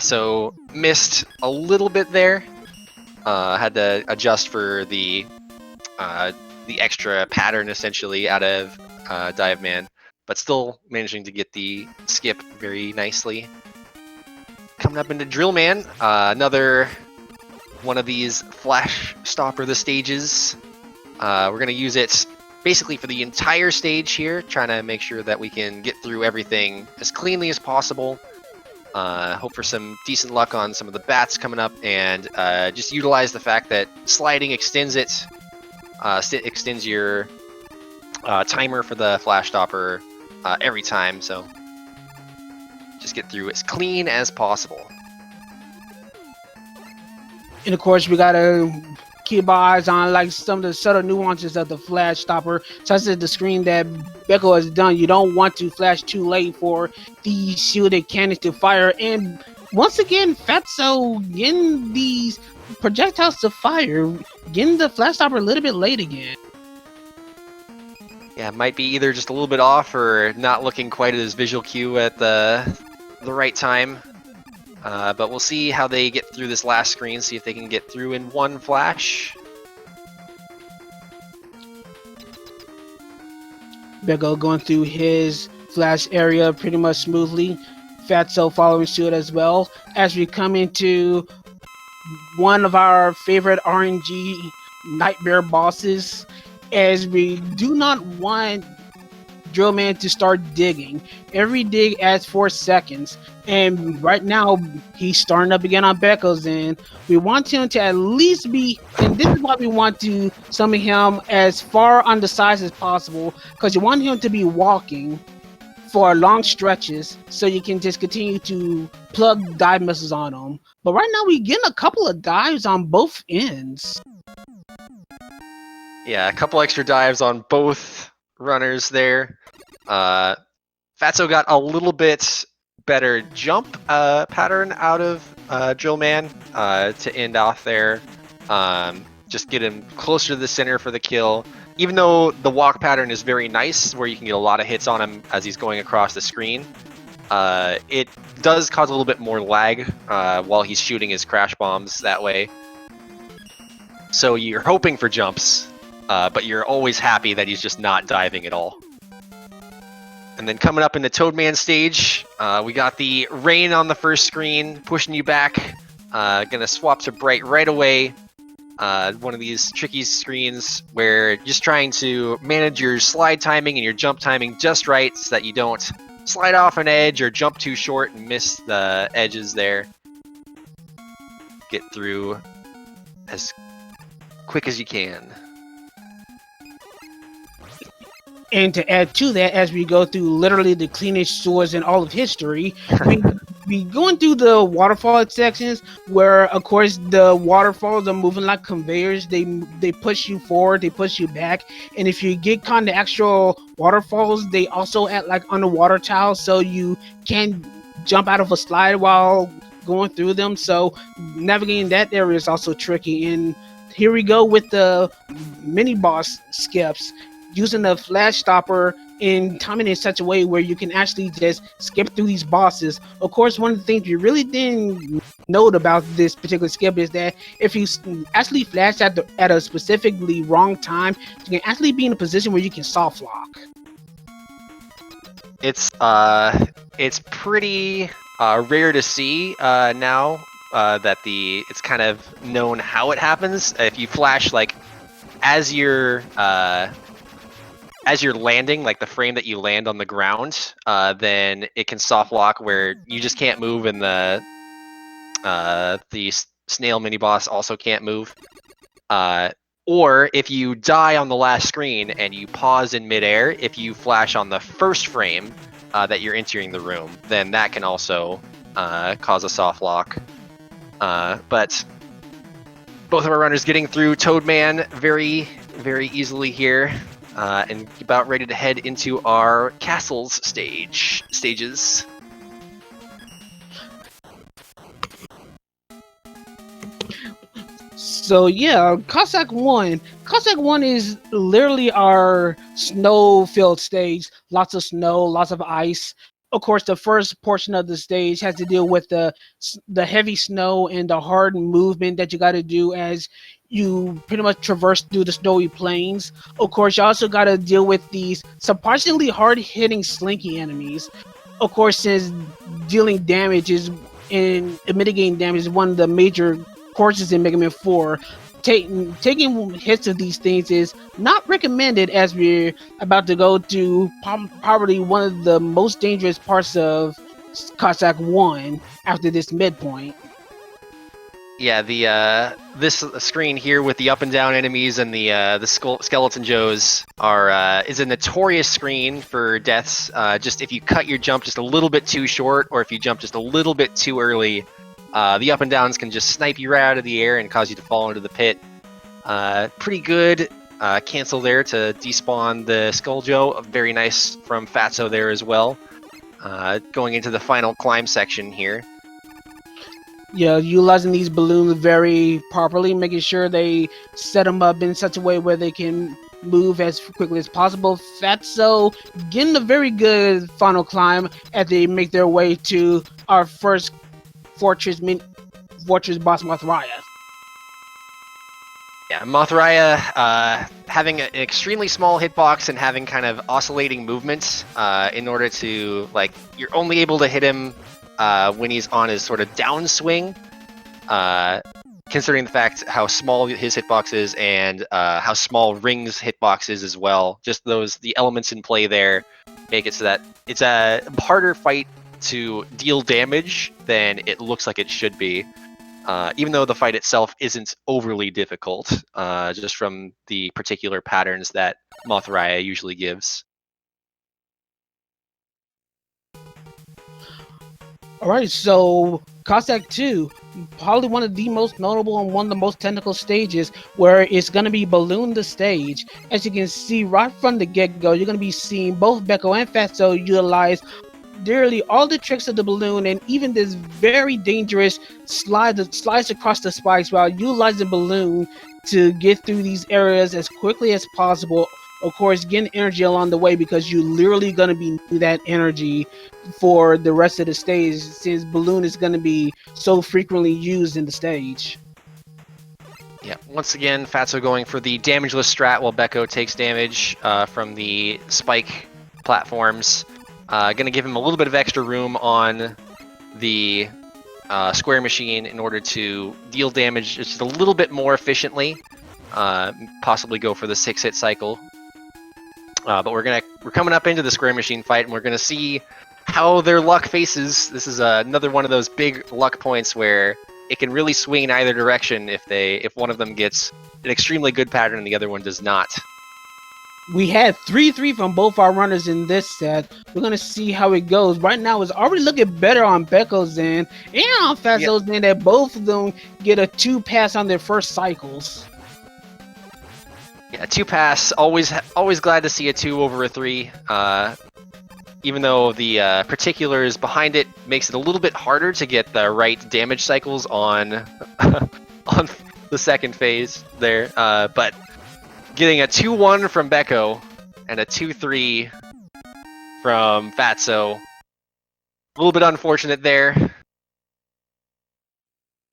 so missed a little bit there. Had to adjust for the extra pattern essentially out of Dive Man, but still managing to get the skip very nicely. Coming up into Drill Man, another one of these flash stopper the stages. We're gonna use it basically for the entire stage here, trying to make sure that we can get through everything as cleanly as possible. Hope for some decent luck on some of the bats coming up, and just utilize the fact that sliding extends it, extends your timer for the flash stopper every time, so just get through as clean as possible. And of course, we gotta keep our eyes on like some of the subtle nuances of the flash stopper, such as the screen that beco has done. You don't want to flash too late for the shielded cannons to fire, and once again, Fatso getting these projectiles to fire, getting the flash stopper a little bit late again. Yeah, might be either just a little bit off or not looking quite at his visual cue at the right time. But we'll see how they get through this last screen, see if they can get through in one flash. beco going through his flash area pretty much smoothly. Fatso following suit as well. As we come into one of our favorite RNG nightmare bosses, as we do not want Drillman to start digging. Every dig adds 4 seconds, and right now he's starting up again on beco's end. We want him to at least be, and this is why we want to summon him as far on the sides as possible, because you want him to be walking for long stretches so you can just continue to plug dive missiles on him. But right now we getting a couple of dives on both ends. Yeah, a couple extra dives on both runners there. Fatso got a little bit better jump pattern out of Drillman to end off there. Just get him closer to the center for the kill. Even though the walk pattern is very nice, where you can get a lot of hits on him as he's going across the screen, it does cause a little bit more lag while he's shooting his crash bombs that way. So you're hoping for jumps, but you're always happy that he's just not diving at all. And then coming up in the Toadman stage, we got the rain on the first screen, pushing you back. Gonna swap to Bright right away. One of these tricky screens where just trying to manage your slide timing and your jump timing just right so that you don't slide off an edge or jump too short and miss the edges there. Get through as quick as you can. And to add to that, as we go through literally the cleanest sewers in all of history, we going through the waterfall sections where, of course, the waterfalls are moving like conveyors. They push you forward, they push you back, and if you get caught in the actual waterfalls, they also act like underwater tiles, so you can't jump out of a slide while going through them. So navigating that area is also tricky. And here we go with the mini boss skips, using the flash stopper and timing in such a way where you can actually just skip through these bosses. Of course, one of the things you really didn't note about this particular skip is that if you actually flash at a specifically wrong time, you can actually be in a position where you can soft lock. It's pretty rare to see now that it's kind of known how it happens. If you flash like as you're landing, like the frame that you land on the ground, then it can soft lock where you just can't move, and the snail mini boss also can't move. Or if you die on the last screen and you pause in midair, if you flash on the first frame that you're entering the room, then that can also cause a soft lock. But both of our runners getting through Toadman very, very easily here. And about ready to head into our castles stages. So yeah, Cossack 1. Cossack 1 is literally our snow-filled stage. Lots of snow, lots of ice. Of course, the first portion of the stage has to deal with the heavy snow and the hard movement that you got to do as you pretty much traverse through the snowy plains. Of course, you also got to deal with these surprisingly hard-hitting slinky enemies. Of course, since dealing damage and mitigating damage is one of the major courses in Mega Man 4, taking hits of these things is not recommended, as we're about to go to probably one of the most dangerous parts of Cossack 1 after this midpoint. Yeah, this screen here with the up and down enemies and the skeleton Joes is a notorious screen for deaths. Just if you cut your jump just a little bit too short, or if you jump just a little bit too early, the up and downs can just snipe you right out of the air and cause you to fall into the pit. Pretty good cancel there to despawn the Skull Joe. Very nice from Fatso there as well. Going into the final climb section here. Yeah, utilizing these balloons very properly, making sure they set them up in such a way where they can move as quickly as possible. Fatso getting a very good final climb as they make their way to our first fortress, fortress boss Mothriah. Yeah, Mothriah having an extremely small hitbox and having kind of oscillating movements in order to, like, you're only able to hit him when he's on his sort of downswing, considering the fact how small his hitbox is and how small Ring's hitbox is as well. Just the elements in play there make it so that it's a harder fight to deal damage than it looks like it should be. Even though the fight itself isn't overly difficult, just from the particular patterns that Mothriah usually gives. Alright, so Cossack 2, probably one of the most notable and one of the most technical stages where it's going to be balloon the stage. As you can see right from the get-go, you're going to be seeing both beco and Fatso utilize nearly all the tricks of the balloon and even this very dangerous slide that slides across the spikes while utilizing balloon to get through these areas as quickly as possible. Of course, getting energy along the way because you're literally going to be needing that energy for the rest of the stage since balloon is going to be so frequently used in the stage. Yeah, once again, Fatso going for the damageless strat while Beco takes damage from the spike platforms. Gonna give him a little bit of extra room on the square machine in order to deal damage just a little bit more efficiently. Possibly go for the 6-hit cycle. But we're coming up into the square machine fight, and we're gonna see how their luck faces. This is another one of those big luck points where it can really swing in either direction if one of them gets an extremely good pattern and the other one does not. We had 3-3 from both our runners in this set. We're going to see how it goes. Right now, it's already looking better on Beco's end and on Fatso's end that both of them get a 2 pass on their first cycles. Yeah, 2 pass. Always glad to see a 2 over a 3. Even though the particulars behind it makes it a little bit harder to get the right damage cycles on on the second phase there. But getting a 2-1 from Beco and a 2-3 from Fatso, a little bit unfortunate there.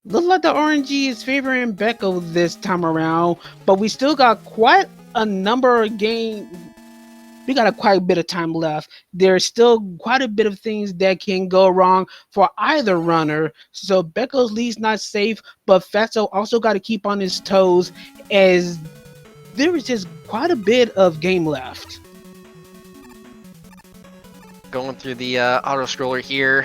Looks like the RNG is favoring Beco this time around, but we still got quite a number of games. We got quite a bit of time left. There's still quite a bit of things that can go wrong for either runner. So Beco's lead's not safe, but Fatso also got to keep on his toes as there is just quite a bit of game left. Going through the auto scroller here.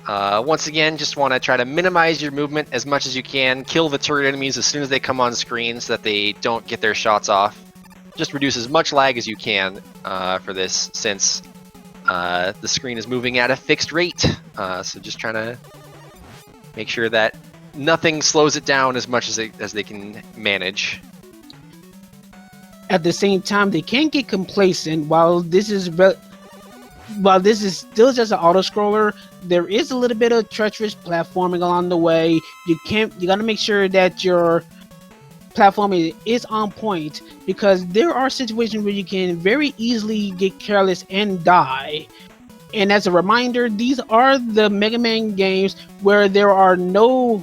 Once again, just want to try to minimize your movement as much as you can. Kill the turret enemies as soon as they come on screen so that they don't get their shots off. Just reduce as much lag as you can for this, since the screen is moving at a fixed rate. So just trying to make sure that nothing slows it down as much as they can manage. At the same time, they can't get complacent. While this is still just an auto scroller, there is a little bit of treacherous platforming along the way. You gotta make sure that your platforming is on point, because there are situations where you can very easily get careless and die. And as a reminder, these are the Mega Man games where there are no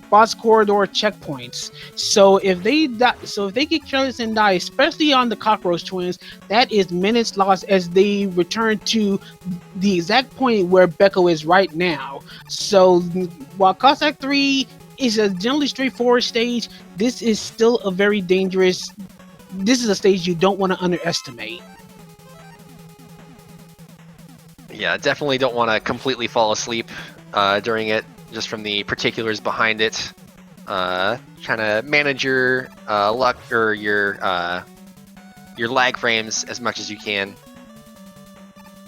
boss corridor checkpoints. So if they get careless and die, especially on the Cockroach Twins, that is minutes lost as they return to the exact point where Beco is right now. So while Cossack 3 is a generally straightforward stage, this is still a very dangerous. This is a stage you don't want to underestimate. Yeah, definitely don't want to completely fall asleep during it, just from the particulars behind it. Trying to manage your luck or your lag frames as much as you can.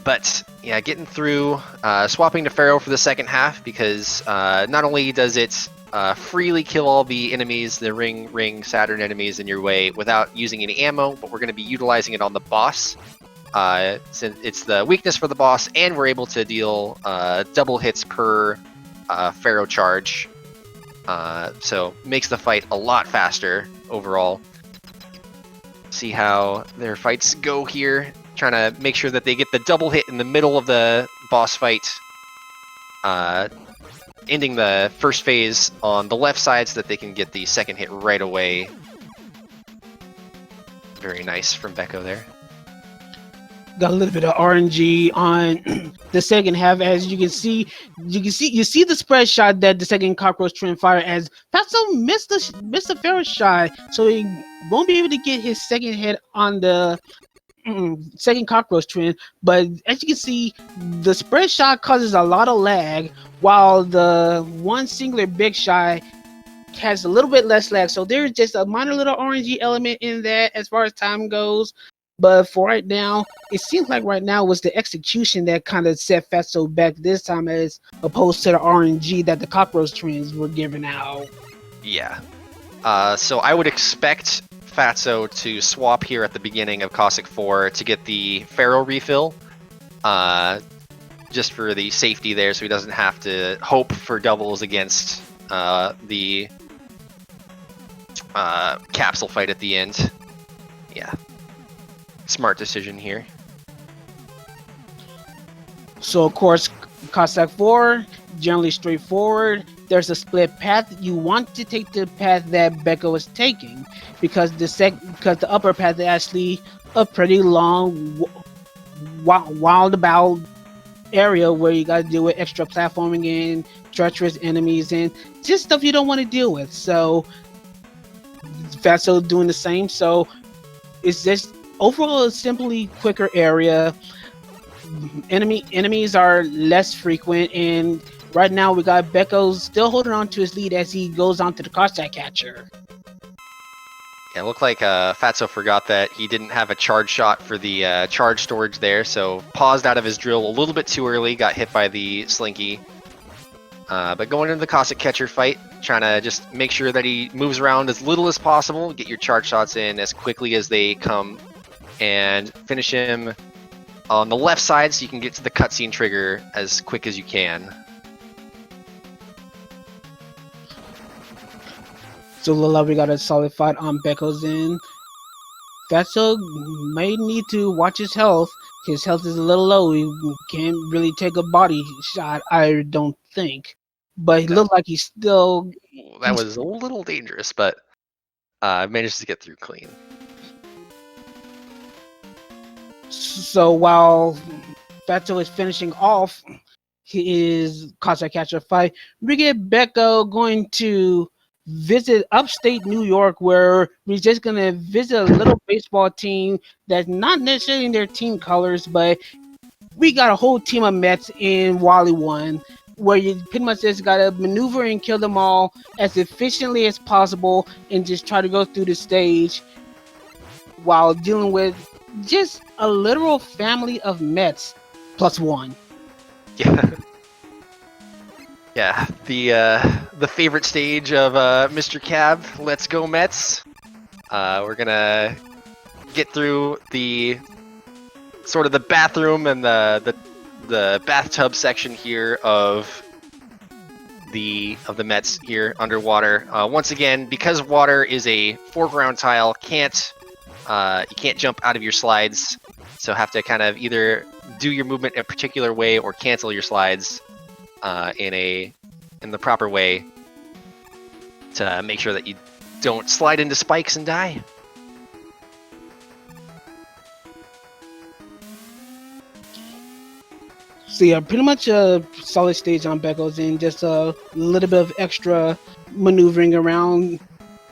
But yeah, getting through, swapping to Pharaoh for the second half, because not only does it freely kill all the enemies, the Ring, Saturn enemies in your way without using any ammo, but we're going to be utilizing it on the boss. Since it's the weakness for the boss, and we're able to deal double hits per Pharaoh charge, So makes the fight a lot faster overall. See how their fights go here. Trying to make sure that they get the double hit in the middle of the boss fight. Ending the first phase on the left side so that they can get the second hit right away. Very nice from Beco there. Got a little bit of RNG on the second half, as you see the spread shot that the second cockroach trend fired, as Fatso missed the first shot, so he won't be able to get his second hit on the second cockroach trend. But as you can see, the spread shot causes a lot of lag, while the one singular big shot has a little bit less lag. So there's just a minor little RNG element in that as far as time goes. But for right now, it seems like right now was the execution that kind of set Fatso back this time, as opposed to the RNG that the cockroach trends were giving out. Yeah. So I would expect Fatso to swap here at the beginning of Cossack 4 to get the Pharaoh refill. Just for the safety there, so he doesn't have to hope for doubles against the capsule fight at the end. Yeah. Smart decision here. So of course, Cossack 4, generally straightforward. There's a split path. You want to take the path that Beco is taking, because the upper path is actually a pretty long, wild about area where you got to deal with extra platforming and treacherous enemies and just stuff you don't want to deal with. So Fatso doing the same. So it's just overall a simply quicker area. Enemies are less frequent, and right now we got Beco still holding on to his lead as he goes on to the Cossack catcher. Yeah, it looked like Fatso forgot that he didn't have a charge shot for the charge storage there, so paused out of his drill a little bit too early, got hit by the Slinky. But going into the Cossack catcher fight, trying to just make sure that he moves around as little as possible, get your charge shots in as quickly as they come, and finish him on the left side so you can get to the cutscene trigger as quick as you can. So Lola, we got a solid fight on Beco's end. Fatso may need to watch his health. His health is a little low. He can't really take a body shot, I don't think. But he looked like he's still... That was a little dangerous, but managed to get through clean. So while Fatso is finishing off his Cossack catcher fight, we get Beco going to visit upstate New York, where we're just gonna visit a little baseball team that's not necessarily in their team colors, but we got a whole team of Mets in Wally 1, where you pretty much just gotta maneuver and kill them all as efficiently as possible and just try to go through the stage while dealing with just a literal family of Mets plus one. Yeah. Yeah, the favorite stage of Mr. Cab, Let's Go Mets. We're gonna get through the sort of the bathroom and the bathtub section here of the Mets here underwater. Once again, because water is a foreground tile, you can't jump out of your slides, so have to kind of either do your movement in a particular way or cancel your slides in the proper way to make sure that you don't slide into spikes and die. So yeah, pretty much a solid stage on Beco's end, just a little bit of extra maneuvering around,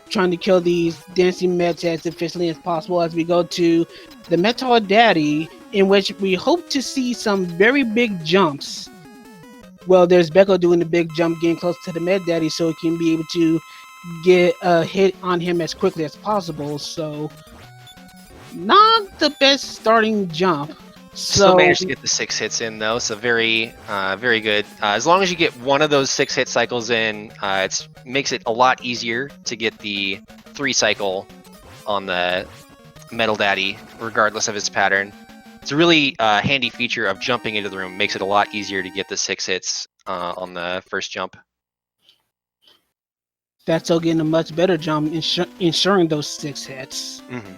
trying to kill these dancing Mets as efficiently as possible as we go to the Metal Daddy, in which we hope to see some very big jumps. Well, there's Beco doing the big jump, getting close to the Med Daddy, so he can be able to get a hit on him as quickly as possible. So, not the best starting jump. Still managed to get the 6 hits in though, so very good. As long as you get one of those 6 hit cycles in, it makes it a lot easier to get the 3 cycle on the Metal Daddy, regardless of his pattern. It's a really handy feature of jumping into the room. Makes it a lot easier to get the 6 hits on the first jump. Fatso getting a much better job ensuring those 6 hits. Mm-hmm.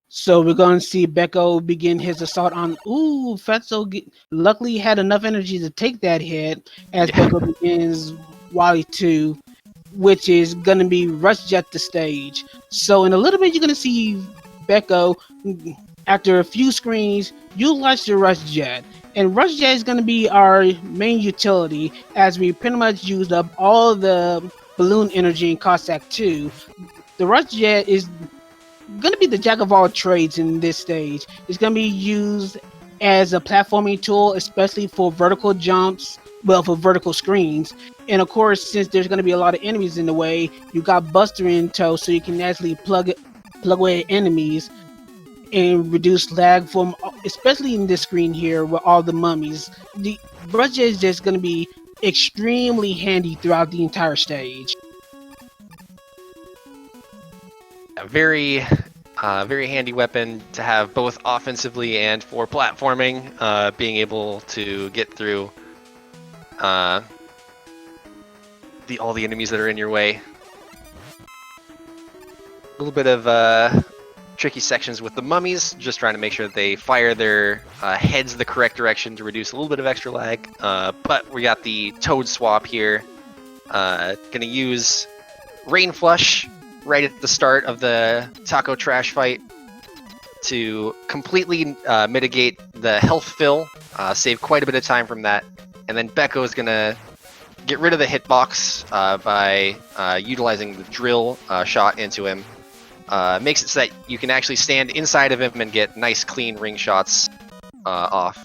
So we're going to see beco begin his assault on. Ooh, Fatso luckily had enough energy to take that hit as Yeah. beco begins Wally 2, which is going to be Rush Jet the stage. So in a little bit, you're going to see beco, after a few screens, utilize the Rush Jet. And Rush Jet is going to be our main utility as we pretty much used up all the balloon energy in Cossack 2. The Rush Jet is going to be the jack of all trades in this stage. It's going to be used as a platforming tool, especially for vertical jumps, well, for vertical screens. And of course, since there's going to be a lot of enemies in the way, you got Buster in tow, so you can actually plug away enemies and reduce lag from, especially in this screen here with all the mummies. The Rush Jet is just going to be extremely handy throughout the entire stage. A very handy weapon to have both offensively and for platforming, being able to get through all the enemies that are in your way. A little bit of tricky sections with the mummies, just trying to make sure that they fire their heads the correct direction to reduce a little bit of extra lag. But we got the Toad swap here. Gonna use Rain Flush right at the start of the Taco Trash fight to completely mitigate the health fill, save quite a bit of time from that. And then beco is gonna get rid of the hitbox by utilizing the drill shot into him. Makes it so that you can actually stand inside of him and get nice clean ring shots off.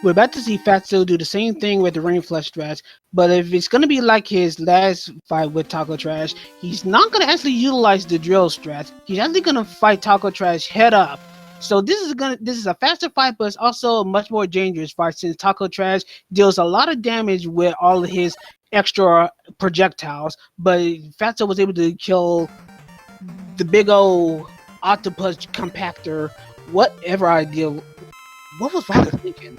We're about to see Fatso do the same thing with the Rain Flush strat, but if it's going to be like his last fight with Taco Trash, he's not going to actually utilize the drill strat. He's actually going to fight Taco Trash head up. So this is a faster fight, but it's also a much more dangerous fight since Taco Trash deals a lot of damage with all of his extra projectiles, but Fatso was able to kill the big old octopus compactor, whatever idea. What was Fatso thinking?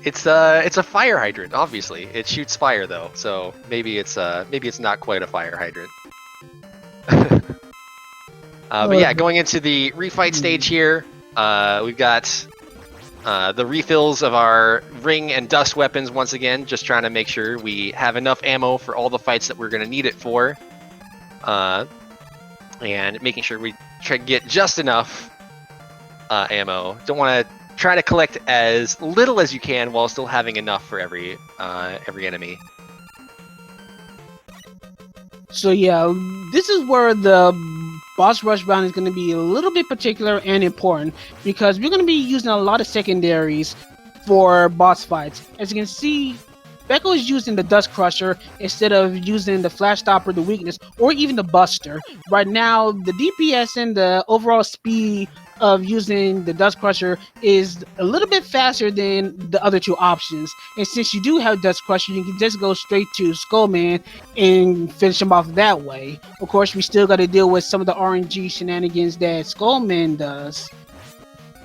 It's a fire hydrant, obviously. It shoots fire though, so maybe it's not quite a fire hydrant. But yeah, going into the refight stage here, we've got the refills of our ring and dust weapons once again, just trying to make sure we have enough ammo for all the fights that we're gonna need it for, and making sure we try to get just enough ammo. Don't want to try to collect as little as you can while still having enough for every enemy. So yeah, this is where the boss rush round is going to be a little bit particular and important because we're going to be using a lot of secondaries for boss fights. As you can see, beco is using the Dust Crusher instead of using the Flash Stopper, the weakness, or even the Buster. Right now, the DPS and the overall speed of using the Dust Crusher is a little bit faster than the other two options. And since you do have Dust Crusher, you can just go straight to Skullman and finish him off that way. Of course, we still got to deal with some of the RNG shenanigans that Skullman does.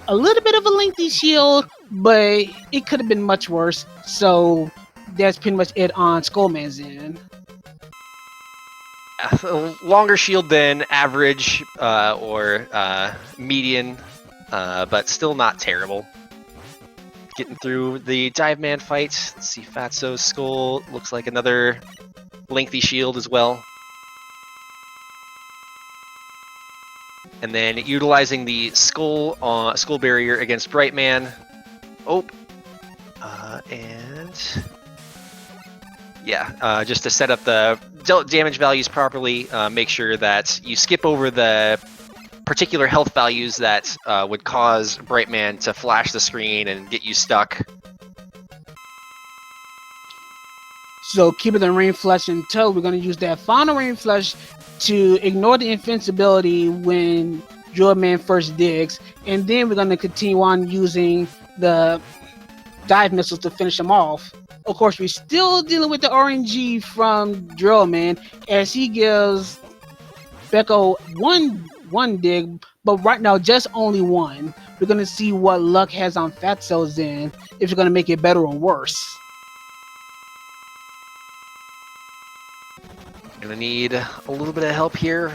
A little bit of a lengthy shield, but it could have been much worse. So that's pretty much it on Skullman's end. A longer shield than average or median, but still not terrible. Getting through the Dive Man fight. Let's see, Fatso's skull looks like another lengthy shield as well. And then utilizing the skull barrier against Brightman. Oh, and yeah, just to set up the damage values properly, make sure that you skip over the particular health values that would cause Brightman to flash the screen and get you stuck. So keeping the Rain Flush in tow, we're going to use that final Rain Flush to ignore the invincibility when Drill-Man first digs, and then we're going to continue on using the dive missiles to finish him off. Of course, we're still dealing with the RNG from Drill-Man as he gives beco one one dig, but right now just only one. We're gonna see what luck has on Fatso's end, if it's gonna make it better or worse. Gonna need a little bit of help here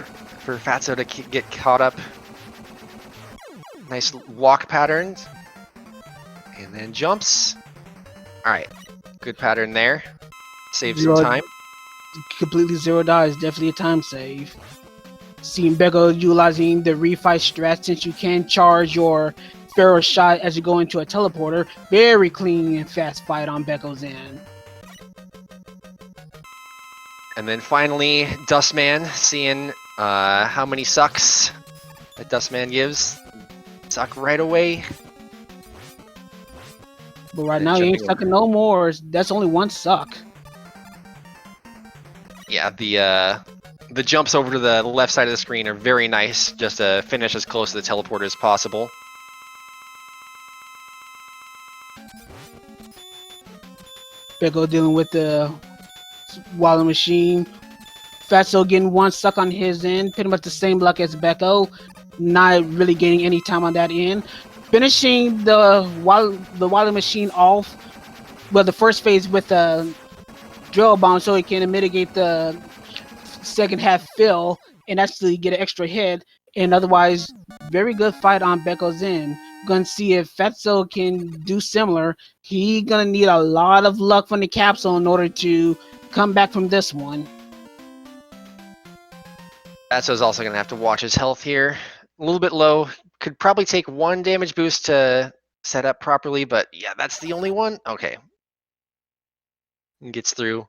for Fatso to get caught up. Nice walk patterns. And then jumps. Alright, good pattern there. Saves some time. Completely zero dies, definitely a time save. Seeing beco utilizing the refight strat, since you can charge your Pharaoh shot as you go into a teleporter. Very clean and fast fight on beco's end. And then finally, Dustman, seeing how many sucks that Dustman gives. Suck right away. But right now, he ain't sucking no more. That's only one suck. Yeah, the jumps over to the left side of the screen are very nice, just to finish as close to the teleporter as possible. beco dealing with the Waller machine. Fatso getting one suck on his end, pretty much the same luck as beco. Not really gaining any time on that end. Finishing the Waller machine off, well, the first phase with a drill bomb, so it can mitigate the second half fill and actually get an extra hit. And otherwise, very good fight on beco's end. Gonna see if Fatso can do similar. He gonna need a lot of luck from the capsule in order to come back from this one. Fatso's also gonna have to watch his health here. A little bit low. Could probably take one damage boost to set up properly, but yeah, that's the only one. Okay. Gets through.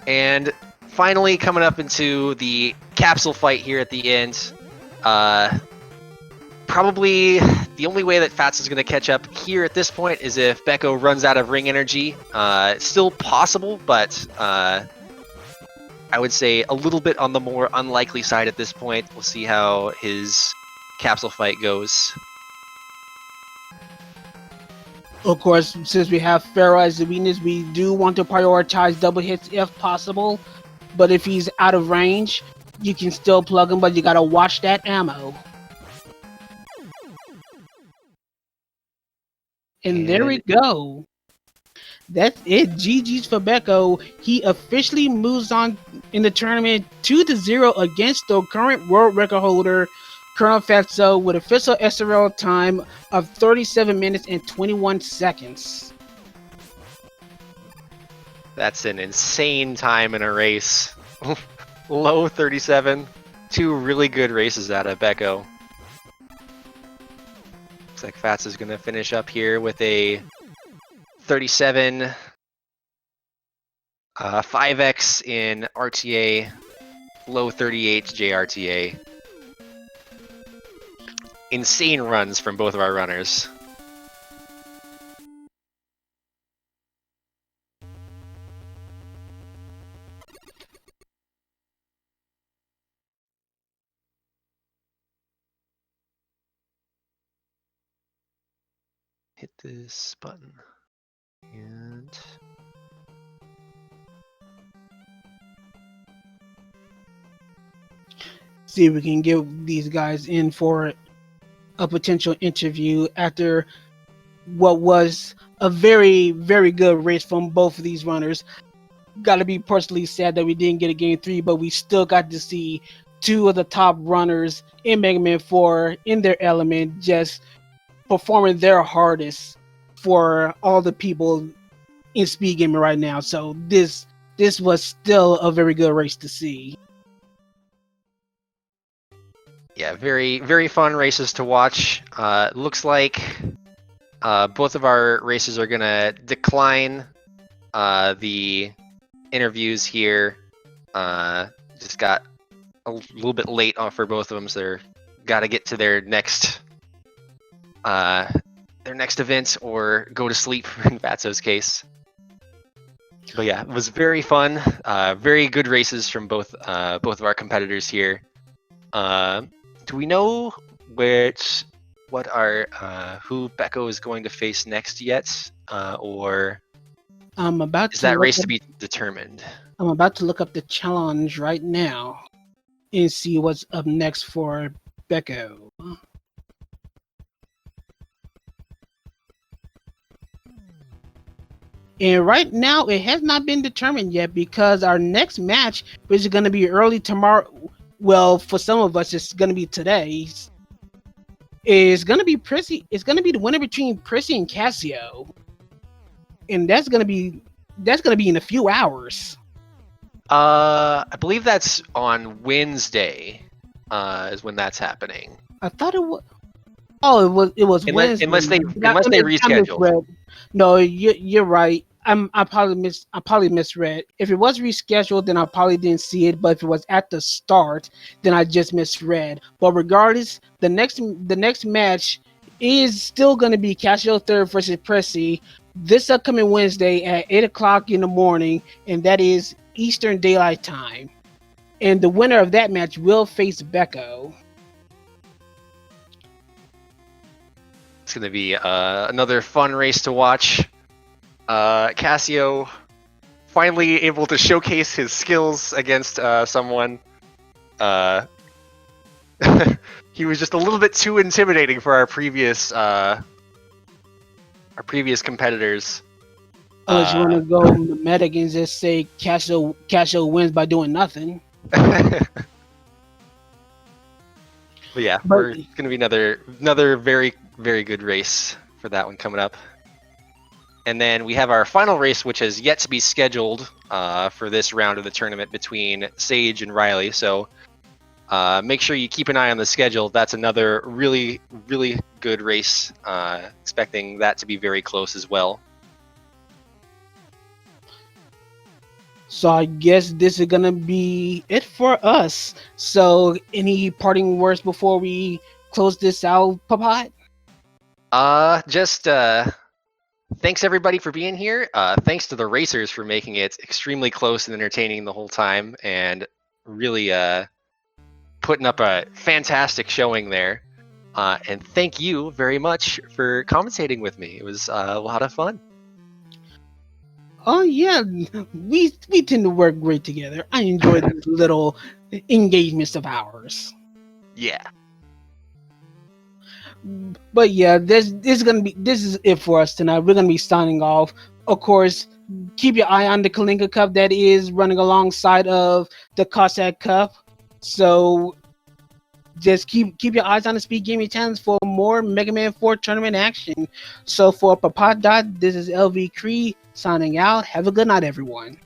And finally coming up into the capsule fight here at the end. Probably the only way that Fatso's going to catch up here at this point is if beco runs out of ring energy. Still possible, but I would say a little bit on the more unlikely side at this point. We'll see how his capsule fight goes. Of course, since we have Pharaoh as the weakness, we do want to prioritize double hits if possible. But if he's out of range, you can still plug him, but you gotta watch that ammo. And there we go. That's it. GG's for beco. He officially moves on in the tournament 2-0 against the current world record holder, ColonelFatso, with official SRL time of 37 minutes and 21 seconds. That's an insane time in a race. Low 37. Two really good races out of beco. Looks like Fats is going to finish up here with a 37 5x in RTA, low 38 JRTA. Insane runs from both of our runners. Hit this button. And see if we can get these guys in for a potential interview after what was a very, very good race from both of these runners. Gotta be personally sad that we didn't get a game 3, but we still got to see two of the top runners in Mega Man 4 in their element, just performing their hardest for all the people in SpeedGaming right now. So this was still a very good race to see. yeah, very, very fun races to watch. Looks like both of our races are gonna decline the interviews here. Just got a little bit late for both of them, so they're got to get to their next event or go to sleep in Fatso's case. But yeah, it was very fun. Very good races from both of our competitors here. Do we know who beco is going to face next yet, or is that race to be determined? I'm about to look up the challenge right now and see what's up next for beco. And right now, it has not been determined yet because our next match, which is going to be early tomorrow, well, for some of us, it's going to be today, is going to be Prissy. It's going to be the winner between Prissy and Casio, and that's going to be in a few hours. I believe that's on Wednesday. Is when that's happening. I thought it was. Oh, it was Wednesday. Unless they reschedule. No, you're right. I probably misread. If it was rescheduled, then I probably didn't see it. But if it was at the start, then I just misread. But regardless, the next match is still going to be Casio Third versus Pressy this upcoming Wednesday at 8 o'clock in the morning, and that is Eastern Daylight Time. And the winner of that match will face beco. It's going to be another fun race to watch. Casio finally able to showcase his skills against someone. He was just a little bit too intimidating for our previous competitors. Unless you want to go medic and just say Casio wins by doing nothing. But yeah, it's going to be another very, very good race for that one coming up. And then we have our final race, which has yet to be scheduled for this round of the tournament between Sage and Riley. So make sure you keep an eye on the schedule. That's another really, really good race. Expecting that to be very close as well. So I guess this is gonna be it for us. So any parting words before we close this out, Papat? Just thanks everybody for being here. Thanks to the racers for making it extremely close and entertaining the whole time, and really putting up a fantastic showing there. And thank you very much for commentating with me. It was a lot of fun. Oh yeah, we tend to work great together. I enjoy these little engagements of ours. Yeah. But yeah, this is it for us tonight. We're gonna be signing off. Of course, keep your eye on the Kalinka Cup that is running alongside of the Cossack Cup. So just keep your eyes on the SpeedGaming channels for more Mega Man 4 tournament action. So for Papat Dot, this is LV Cree signing out. Have a good night, everyone.